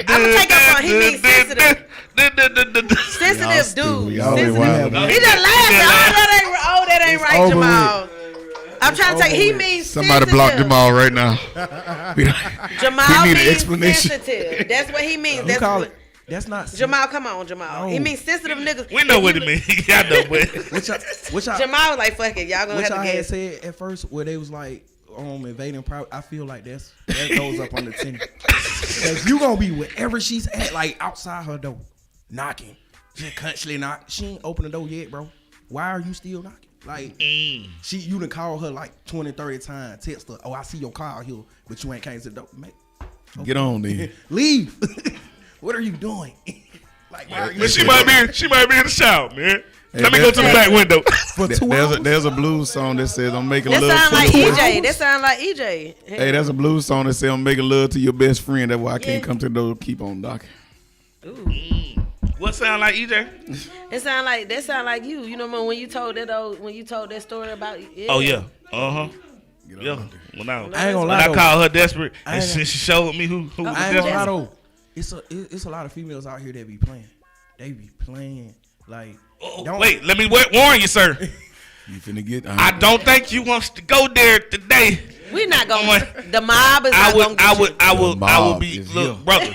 gonna take up on he means sensitive. Sensitive dude. He just laughing. Oh, that ain't right, Jamal. I'm trying to tell you, he means somebody sensitive. block Jamal right now. Jamal means sensitive. That's what he means. That's what. That's not Jamal. Come on, Jamal. No. He means sensitive niggas. We know what it means. Y'all know what. Jamal was like, "Fuck it, y'all gonna have to guess." Said at first where they was like invading private. I feel like that goes up on the 10. Cause you gonna be wherever she's at, like outside her door, knocking. She constantly knock. She ain't open the door yet, bro. Why are you still knocking? Like you done call her like 20, 30 times. Text her, "Oh, I see your car here, but you ain't came to the door." Mate, get on then. Leave. What are you doing? Like, why are you she might be in the shower, man. Let me go to the back window. There's a blues song that says I'm making love. That sound like EJ. Hey, that's a blues song that says I'm making love to your best friend. That's why I can't come to the door. Keep on knocking. Ooh. What sound like EJ? That sound like you. You know when you told that story about. Yeah. Oh yeah. Yeah. When I ain't gonna lie. I called her desperate, and she showed me who was desperate. It's a lot of females out here that be playing. They be playing Like, wait, let me warn you, sir. You finna get. I don't think you wants to go there today. We not going. The mob is not going to get you. I will be. Look, brother.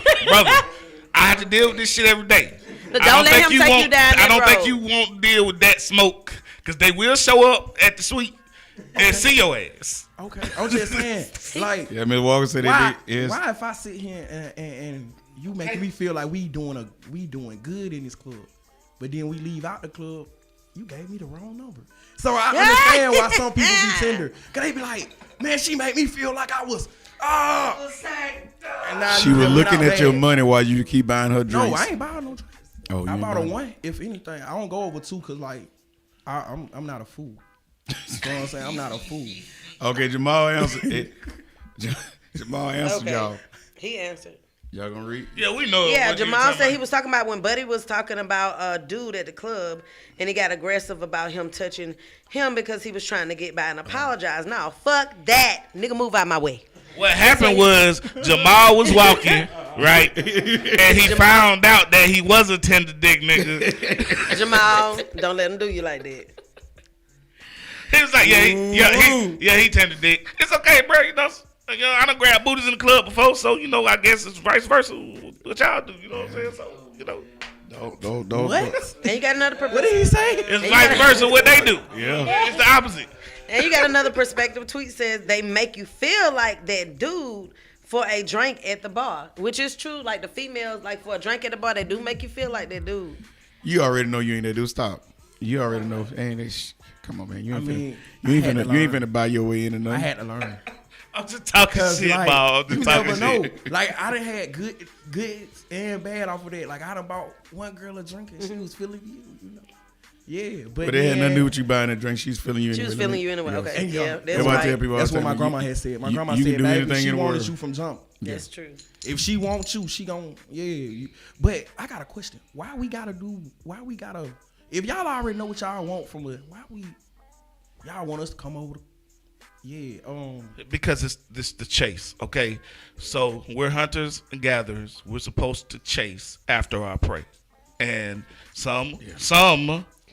I have to deal with this shit every day. But don't let him take you down that I don't road. think you won't deal with that smoke because they will show up at the suite and see your ass. Okay, I'm just saying, like, Yeah, Ms. Walker said why it is. if I sit here and you make me feel like we doing good in this club, but then we leave out the club, you gave me the wrong number. So I understand why some people be tender, cause they be like, man, she made me feel like I was. And now She you was feel looking without at your bag. money while you keep buying her drinks. No, I ain't buying no drinks. Oh, I you bought a ain't buying- one. If anything, I don't go over two because like I'm not a fool. You know what I'm saying? I'm not a fool. Okay, Jamal answered it. Jamal answered Okay. y'all. He answered. Y'all gonna read? Yeah, we know. Yeah, what you Jamal talking said he about. was talking about when Buddy was talking about a dude at the club and he got aggressive about him touching him because he was trying to get by and apologize. No, fuck that. Nigga, move out my way. What happened was Jamal was walking, right, and he found out that he was a tender dick nigga. Jamal, don't let him do you like that. He was like, he tender dick. It's okay, bro. You know, I done grabbed booties in the club before, so I guess it's vice versa. What y'all do? You know what I'm saying? So Don't. What? And you got another What did he say? it's vice versa what they do. Yeah. It's the opposite. And you got another perspective. Tweet says they make you feel like that dude for a drink at the bar, which is true. Like the females, like for a drink at the bar, they do make you feel like that dude. You already know you ain't that dude. Stop. You already know. Ain't it? Come on, man. You ain't I had to you ain't learn. finna buy your way in or nothing. I had to learn. I'm just talking Cause shit, like, ball. you Just never talking know. shit. Like I done had good and bad off of that. Like I done bought one girl a drink and she was feeling you know. Yeah, But it had nothing to do with you buying a drink. She's feeling you. She was feeling you anyway. Okay, And yeah, young. that's That's why I tell right. people. That's all what the my time, grandma had said. My grandma you said, can do baby, anything she in the wanted world. you from jump. That's true. If she wants you, she gon' But I got a question. Why we gotta? If y'all already know what y'all want from us, y'all want us to come over? Because it's the chase, okay? So we're hunters and gatherers. We're supposed to chase after our prey. And some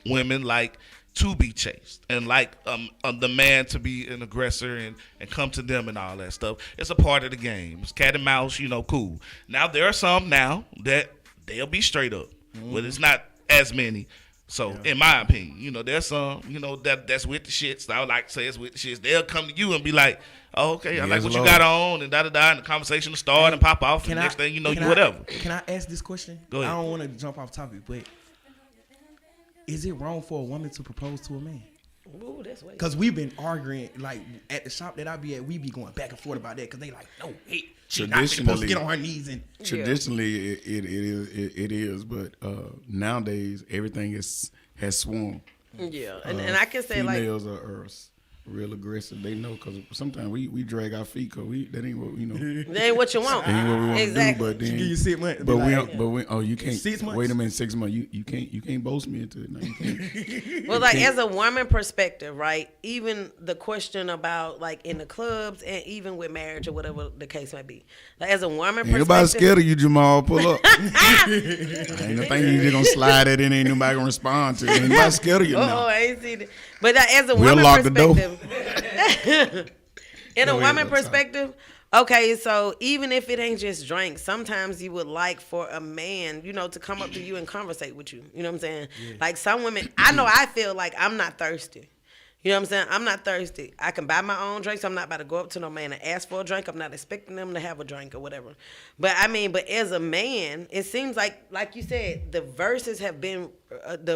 women like to be chased and like the man to be an aggressor and come to them and all that stuff. It's a part of the game. It's cat and mouse, cool. Now there are some now that they'll be straight up, but it's not as many. So in my opinion, there's some, that's with the shits. I would like to say it's with the shits. They'll come to you and be like, oh, okay, I like what you got on and da-da-da, and the conversation will start and pop off, and next thing you know, whatever. Can I ask this question? Go ahead. I don't want to jump off topic, but is it wrong for a woman to propose to a man? Ooh, that's way. Because we've been arguing, like, at the shop that I be at, we be going back and forth about that, because they like, no, hey, she's not supposed to get on her knees. And Traditionally, it is, but nowadays, everything has swung. Yeah, and I can say females are real aggressive. They know because sometimes we drag our feet because that ain't what that ain't what you want. That ain't what we want Exactly. to do. But then give you 6 months. you can't. 6 months? Wait a minute, 6 months. You can't boast me into it. No, you can't. Well, like as a woman perspective, right? Even the question about like in the clubs and even with marriage or whatever the case might be. Like as a woman Ain't perspective, nobody scared of you, Jamal. Pull up. Ain't no thing you just gonna slide it in. Ain't nobody gonna respond to it. Ain't nobody scared of you now. I ain't seen it. But as a We'll woman lock the door. perspective, in a woman perspective, okay, so even if it ain't just drinks, sometimes you would like for a man, to come up to you and conversate with you. You know what I'm saying? Yeah. Like some women, I feel like I'm not thirsty. You know what I'm saying? I'm not thirsty. I can buy my own drinks. I'm not about to go up to no man and ask for a drink. I'm not expecting them to have a drink or whatever. But as a man, it seems like you said, the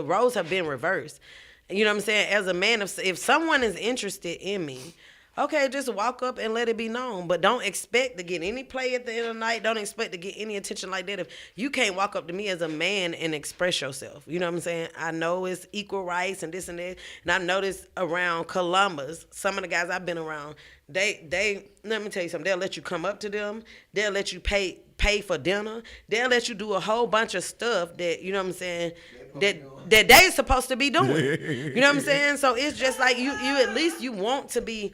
roles have been reversed. You know what I'm saying? As a man, if someone is interested in me, okay, just walk up and let it be known. But don't expect to get any play at the end of the night. Don't expect to get any attention like that. If you can't walk up to me as a man and express yourself. You know what I'm saying? I know it's equal rights and this and that. And I noticed around Columbus, some of the guys I've been around, they let me tell you something. They'll let you come up to them. They'll let you pay for dinner. They'll let you do a whole bunch of stuff that, you know what I'm saying, that they supposed to be doing. You know what I'm saying? So it's just like you at least you want to be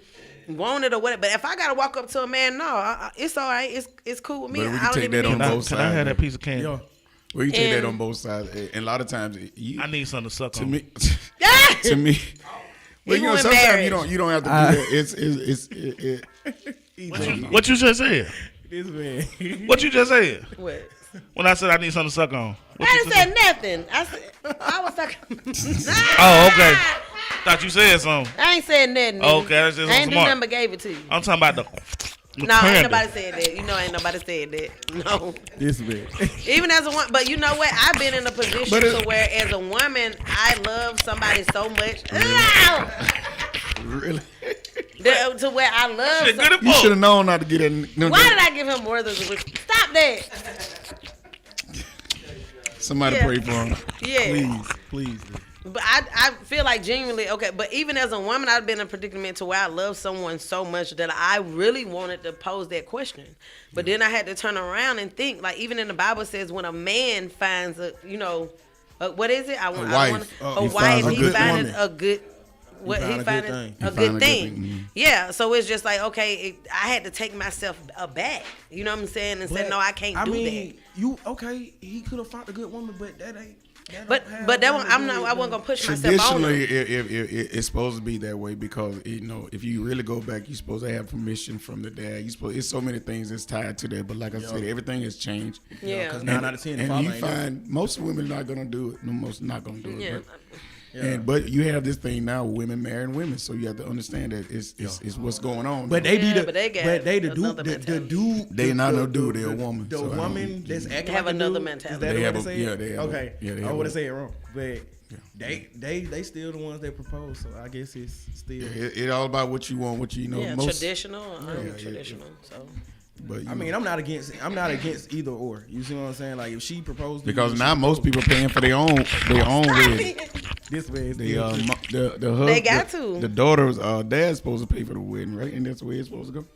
wanted or whatever. But if I gotta walk up to a man, no, it's all right. It's cool with me. But we I can don't take even that on need both sides. Can I have that piece of candy? Yeah. Well, you take that on both sides, and a lot of times I need something to suck to on. me. To me, well, you know, sometimes you don't have to do that. What you just said? This man. What you just said? What? When I said I need something to suck on. I didn't say nothing. I was talking. Oh, okay. Thought you said something. I ain't said nothing. Okay, that's just I ain't do smart. nothing but gave it to you. I'm talking about the No, ain't candy. nobody said that. You know, ain't nobody said that. No. This man. Even as a woman, but you know what? I've been in a position to where, as a woman, I love somebody so much. Really? To where I love. Shit, good You should have known not to get it. Why did I give him more than stop that? Somebody Yeah. pray for him. Yeah. Please. But I feel like genuinely, okay, but even as a woman, I've been in a predicament to where I love someone so much that I really wanted to pose that question. But then I had to turn around and think, like, even in the Bible says when a man finds a, what is it? A wife. A He wife, finds a he good finds woman. a good, what He he found finds a good thing. a He good found a good thing. thing. Yeah, so it's just like, okay, I had to take myself aback. You know what I'm saying? And say, no, I can't do that. He could have found a good woman, but that ain't. But that one, I wasn't gonna push myself on Traditionally, him. it's supposed to be that way because if you really go back, you're supposed to have permission from the dad. It's so many things that's tied to that. But like I said, everything has changed. Yeah. Because 9 out of 10, the And father you ain't there. find most women not gonna do it. No, most not gonna do it. Yeah. But you have this thing now, women marrying women, so you have to understand that it's what's going on. But they be Yeah, the but they got the another dude the mentality. dude They not no dude, they a woman. The So I don't woman think that's you- acting They have like a another dude, mentality. Is that They the have way a- to say yeah, it? they have a- okay. yeah, they I have would a- have said it wrong, but they still the ones that propose. So I guess it's still. It all about what you want, what you know. Yeah, most, traditional or untraditional. So But I mean, I'm not against either or. You see what I'm saying? Like if she proposed, to you, because she now most people paying for their own wedding. this way is The still. the husband, They got to. The daughter's dad's supposed to pay for the wedding, right? And that's the way it's supposed to go.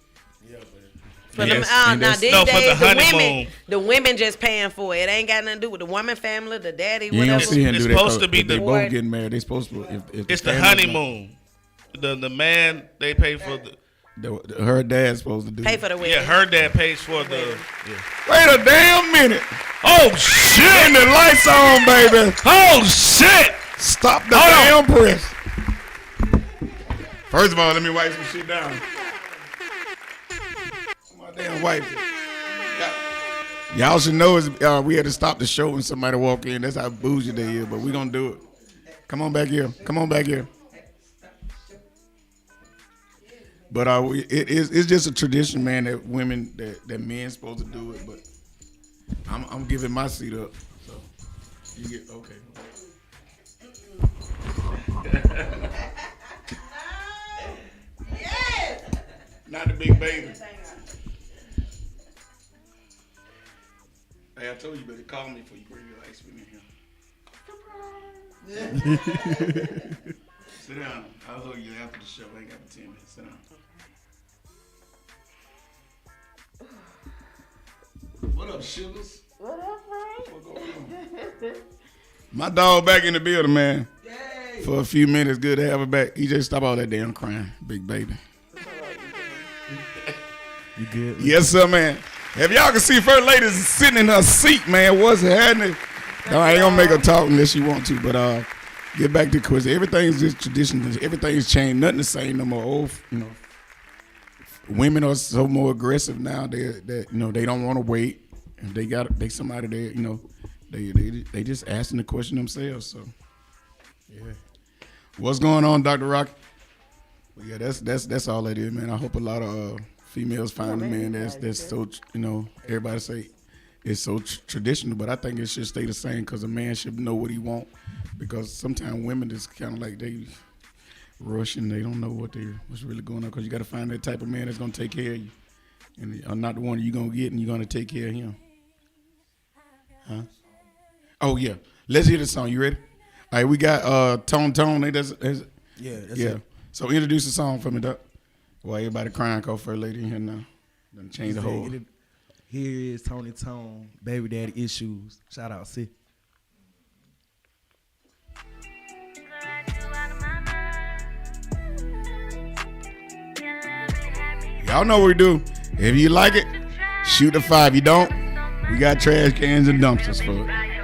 for Yes, them, and now that's- these No, for the days the honeymoon. women, just paying for it. It ain't got nothing to do with the woman family, the daddy, You ain't gonna whatever. see him It's do that. supposed to 'cause be if they the- both getting married. They supposed to. If It's the family's honeymoon. The man they pay for the her dad's supposed to do. Pay for the wedding. yeah, her dad pays for the Wait a damn minute! Oh shit! Turn the lights on, baby. Oh shit! Stop the damn press. First of all, let me wipe some shit down. My damn wife. Y'all should know we had to stop the show when somebody walk in. That's how bougie they is, but we gonna do it. Come on back here. Come on back here. But it's just a tradition, man, that women that men supposed to do it. But I'm giving my seat up. So you get okay. Not the big baby. Hey, I told you better call me before you bring your ice cream in here. Sit down. I'll hold you after the show. I ain't got but 10 minutes. Sit down. What up, sugars? What up, Frank? What going on? My dog back in the building, man. Yay! For a few minutes, good to have her back. EJ, stop all that damn crying, big baby. You good? Yes, sir, man. If y'all can see first lady sitting in her seat, man, what's happening? No, I ain't gonna make her talk unless she want to, but get back to the question. Everything's just traditional. Everything's changed. Nothing the same no more. Women are so more aggressive now. They don't want to wait. If they somebody there, they just asking the question themselves. So, yeah. What's going on, Dr. Rock? Well, yeah, that's all that is, man. I hope a lot of females find a man that's so, everybody say it's so traditional, but I think it should stay the same because a man should know what he want. Because sometimes women just kind of like they rush and they don't know what's really going on. Because you got to find that type of man that's gonna take care of you, and I'm not the one you're gonna get, and you're gonna take care of him. Huh? Oh yeah, let's hear the song. You ready? All right, we got Tone. That's It. So introduce the song for me, Doc. Well, everybody crying cause for a lady in here now. Done change the whole. Here is Tony Tone, Baby Daddy Issues. Shout out, see. Y'all know what we do. If you like it, shoot a 5. You don't, we got trash cans and dumpsters for it.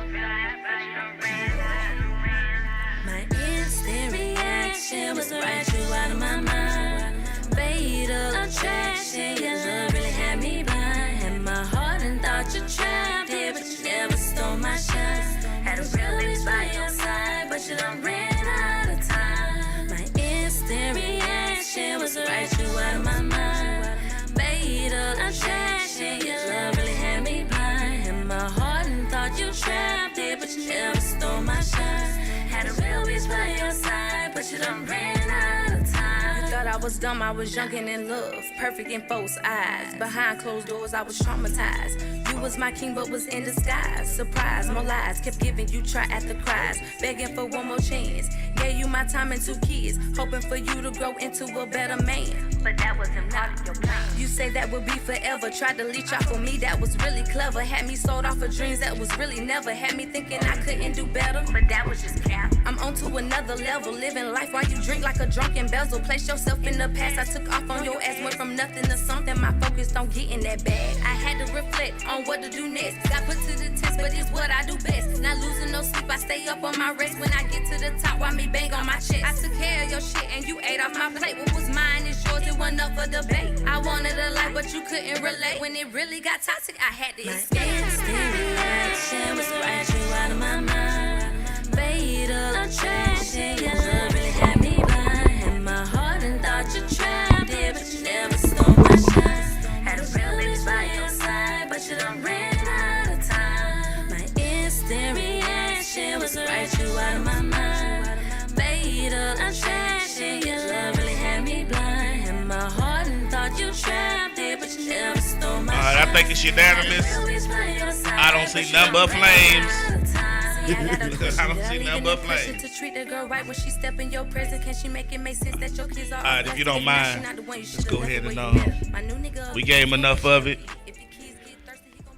but you done ran out of time. You thought I was dumb, I was young and in love, perfect in folks' eyes. Behind closed doors, I was traumatized. You was my king, but was in disguise. Surprise, more lies, kept giving you try at the cries, begging for one more chance. Gave you my time and 2 kids, hoping for you to grow into a better man. But that wasn't part of your plan. You say that would be forever, tried to leech off of me, that was really clever. Had me sold off of dreams that was really never. Had me thinking I couldn't do better, but that was just cap. I'm on to another level, living life while you drink like a drunken bezel. Place yourself in the past, I took off on your ass, went from nothing to something. My focus don't get in that bag. I had to reflect on what to do next. Got put to the test, but it's what I do best. Not losing no sleep, I stay up on my rest. When I get to the top, why me bang on my chest? I took care of your shit and you ate off my plate. What was mine is yours, it wasn't up for debate. I wanted a life, but you couldn't relate. When it really got toxic, I had to escape. My instant reaction was to write you out of my mind. Fatal attraction, your love really had me blind. Had my heart and thought you trapped it, but you never stole my shine. Had a real bitch by your side, but you done ran out of time. My instant reaction was to write you out of my mind. Fatal attraction, your love really had me blind. Had my heart and thought you trapped it, but you never stole my shine. I think it's unanimous. I don't see nothing but flames. I don't see nothing but flames. To treat the girl right when she step in your presence, can she make it make sense that your kids are all right, if you don't mind, let's go ahead and we gave him enough of it.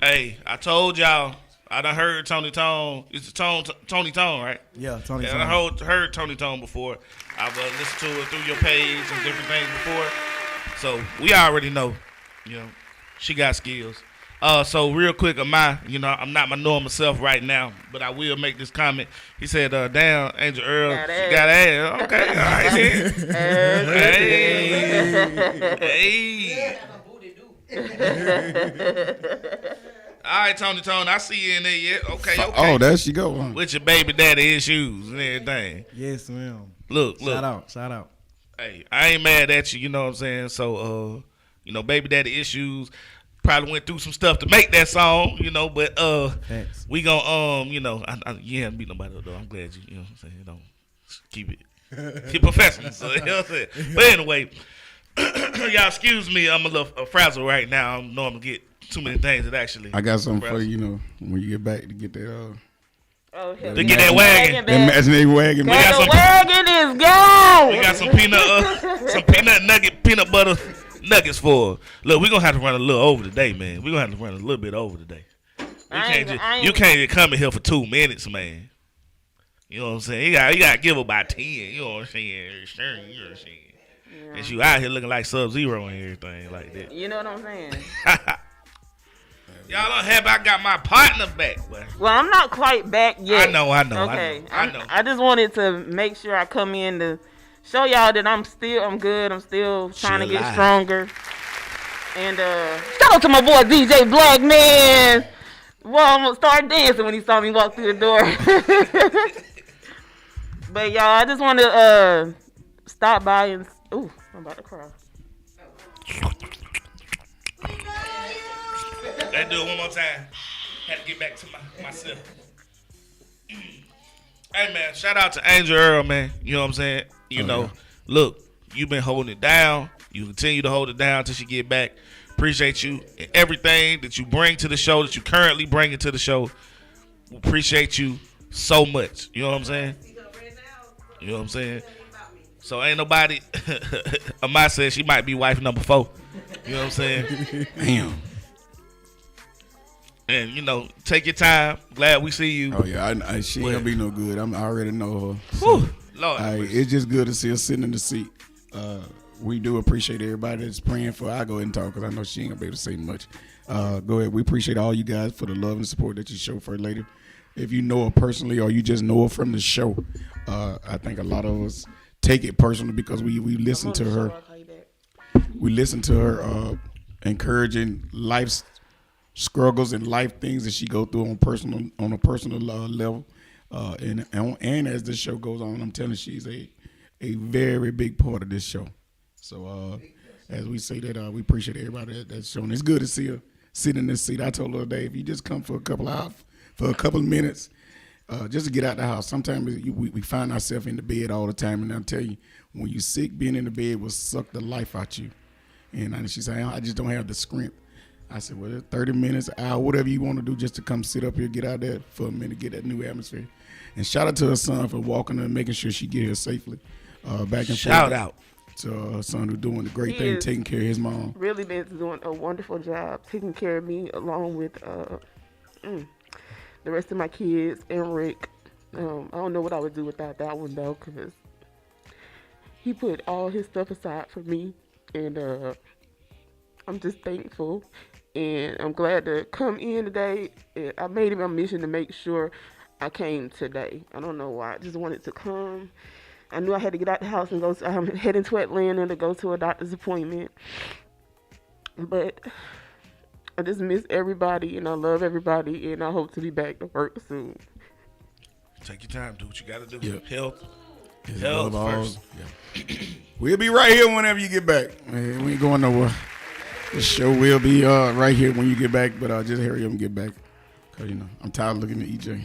Hey, I told y'all, I done heard Tony Tone. It's Tony Tone, right? Yeah, Tony Tone. I heard Tony Tone before. I've listened to it through your page and different things before. So we already know, she got skills. So real quick, I'm not my normal self right now, but I will make this comment. He said, damn, Angel Earl, she got ass. Okay, all right then. Hey. All right, Tony Tone, I see you in there yet. Okay. Oh, there she go. Huh? With your baby daddy issues and everything. Yes, ma'am. Look. Shout out. Hey, I ain't mad at you, you know what I'm saying? So, baby daddy issues. Probably went through some stuff to make that song, but Thanks. We gon' you haven't beat nobody though. I'm glad you know what I'm saying, keep professional. So, you know what I'm saying? But anyway, y'all excuse me, I'm a little frazzled right now. I don't normally get too many things that actually. I got something for you, when you get back to get that. To get that wagon. That imaginary wagon. The wagon is gone. We got some peanut butter nuggets for. Look, we're gonna have to run a little over today, man. We're gonna have to run a little bit over today. You can't just come in here for 2 minutes, man. You know what I'm saying? You gotta give about 10. You know what I'm saying? Sure, you know what I'm saying? Yeah. And you out here looking like Sub-Zero and everything like that. You know what I'm saying? Y'all don't have. I got my partner back. But well, I'm not quite back yet. I know. Okay. I know. I just wanted to make sure I come in to show y'all that I'm good. I'm still trying to get stronger. And shout out to my boy DJ Black, man. Well, I'm gonna start dancing when he saw me walk through the door. But y'all, I just want to stop by and I'm about to cry. Let's do it one more time. Had to get back to myself. Hey, man, shout out to Angel Earl, man. You know what I'm saying? Look, you've been holding it down. You continue to hold it down until she get back. Appreciate you and everything that you bring to the show, that you currently bring to the show. Appreciate you so much. You know what I'm saying? You know what I'm saying? So ain't nobody. Amai said she might be wife number 4. You know what I'm saying? Damn. And, take your time. Glad we see you. Oh, yeah. She ain't gonna be no good. I already know her. So, Lord. It's just good to see her sitting in the seat. We do appreciate everybody that's praying for her. I'll go ahead and talk because I know she ain't gonna be able to say much. Go ahead. We appreciate all you guys for the love and support that you show for her lady. If you know her personally or you just know her from the show, I think a lot of us take it personally because we listen to her. We listen to her encouraging life's struggles and life things that she go through on a personal level. And as the show goes on, I'm telling you, she's a very big part of this show. So as we say that, we appreciate everybody that's showing. It's good to see her sit in this seat. I told her today, if you just come for a couple of minutes just to get out the house. Sometimes we find ourselves in the bed all the time, and I'll tell you, when you're sick, being in the bed will suck the life out you. And she said, I just don't have the strength. I said, well, 30 minutes, an hour, whatever you want to do just to come sit up here, get out there for a minute, get that new atmosphere. And shout out to her son for walking her and making sure she get here safely. Back and shout forth. out to her son who's doing a great thing, taking care of his mom. Really been doing a wonderful job taking care of me along with the rest of my kids and Rick. I don't know what I would do without that one though, because he put all his stuff aside for me, and I'm just thankful, and I'm glad to come in today. I made it my mission to make sure I came today. I don't know why. I just wanted to come. I knew I had to get out the house and go. I'm heading to Atlanta to go to a doctor's appointment. But I just miss everybody, and I love everybody, and I hope to be back to work soon. Take your time, do what you got to do. Yep. Health first. first. Yeah. We'll be right here whenever you get back. Man, we ain't going nowhere. The show will be right here when you get back, but just hurry up and get back. Because, I'm tired of looking at EJ.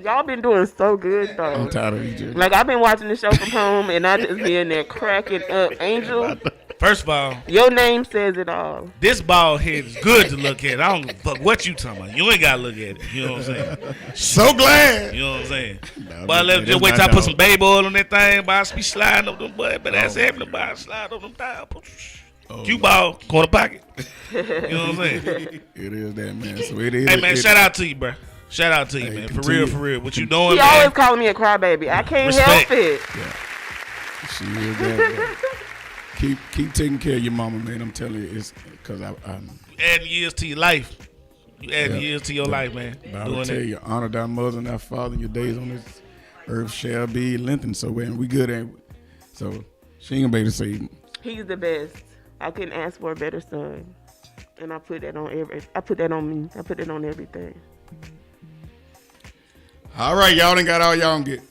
Y'all been doing so good, though. I'm tired of EJ. Like, I've been watching the show from home, and I just be in there cracking up. Angel, First of all, your name says it all. this bald head is good to look at. I don't give a fuck what you talking about. You ain't got to look at it. You know what I'm saying? So glad. You know what I'm saying? No, But let's man, just wait that's till I my put some baby oil on that thing. But I be sliding up them butt. But that's Oh. happening. But I slide up them down. Oh, Cue ball, corner pocket. You know what I'm saying? It is that, man. So it is. Hey, man, shout out to you, bro. Shout out to you, Hey, man. continue. For real. What you doing, He man? always calling me a crybaby. I can't Respect. help it. She is that. Keep taking care of your mama, man. I'm telling you, it's because I'm Adding years to your life. You adding Yeah. years to your life, man. I will Doing tell it. you, honor thy mother and thy father, and your days on this earth shall be lengthened. So, man, we good at it. So, she ain't gonna be able to say, He's the best. I couldn't ask for a better son. And I put that on I put that on me. I put it on everything. all right, y'all done got all y'all can get.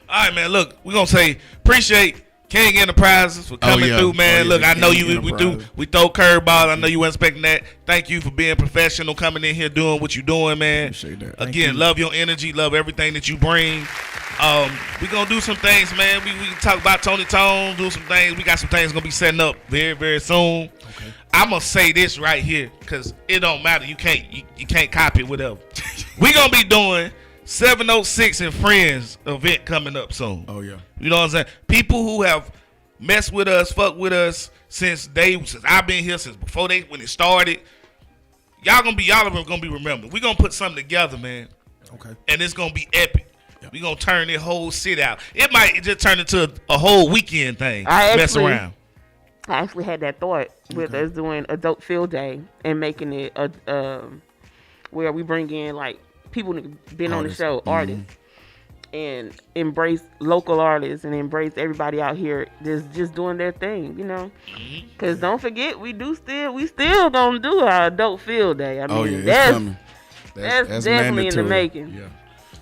All right, man. Look, we're gonna say appreciate King Enterprises for coming yeah. through, man. Oh, yeah, Look, I know King we Enterprises. throw curveballs. I know you weren't expecting that. Thank you for being professional, coming in here doing what you're doing, man. Appreciate that. Thank Again, you. love your energy, love everything that you bring. We gonna do some things, man. We can talk about Tony Tone, do some things. We got some things gonna be setting up very, very soon. Okay. I'm gonna say this right here, cause it don't matter. You can't copy it, whatever. We gonna be doing 706 and Friends event coming up soon. Oh, yeah. You know what I'm saying? People who have messed with us, fucked with us since I've been here, since before when it started. Y'all are gonna be remembered. We gonna put something together, man. Okay. And it's gonna be epic. Yep. We gonna turn this whole city out. It might just turn into a whole weekend thing. Mess around. I actually had that thought with us doing Adult Field Day and making it where we bring in like people that been on the show, artists, and embrace local artists and embrace everybody out here just doing their thing, Because don't forget, we still gonna do our Adult Field Day. I mean, it's coming. That's definitely in the making. Yeah.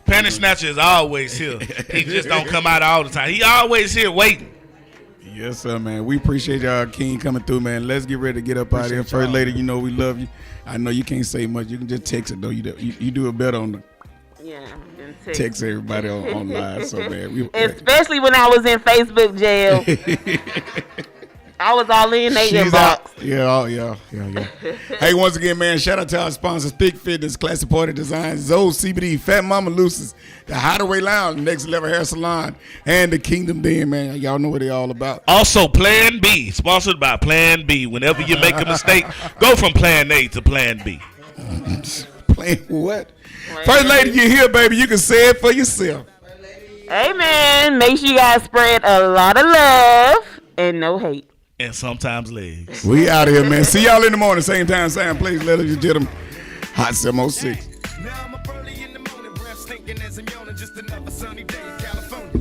Penny Snatcher is always here. He just don't come out all the time. He always here waiting. Yes, sir, man. We appreciate y'all, King, coming through, man. Let's get ready to get up out of here. First lady, we love you. I know you can't say much. You can just text it, though. You do it better on the text everybody on live. So, man. Especially when I was in Facebook jail. I was all in their inbox. Yeah. Hey, once again, man, shout out to our sponsors, Thick Fitness, Classic Party Designs, Zoe CBD, Fat Mama Lucy's, the Hideaway Lounge, Next Level Hair Salon, and the Kingdom Den, man. Y'all know what they all about. Also, Plan B, sponsored by Plan B. Whenever you make a mistake, go from Plan A to Plan B. Plan what? First lady, you here, baby. You can say it for yourself. Amen. Make sure you guys spread a lot of love and no hate. And sometimes legs. We out of here, man. See y'all in the morning, same time, same place. Ladies and gentlemen, Hot 706. Now I'm up early in the morning, breath stinking as I'm yawning, just another sunny day in California.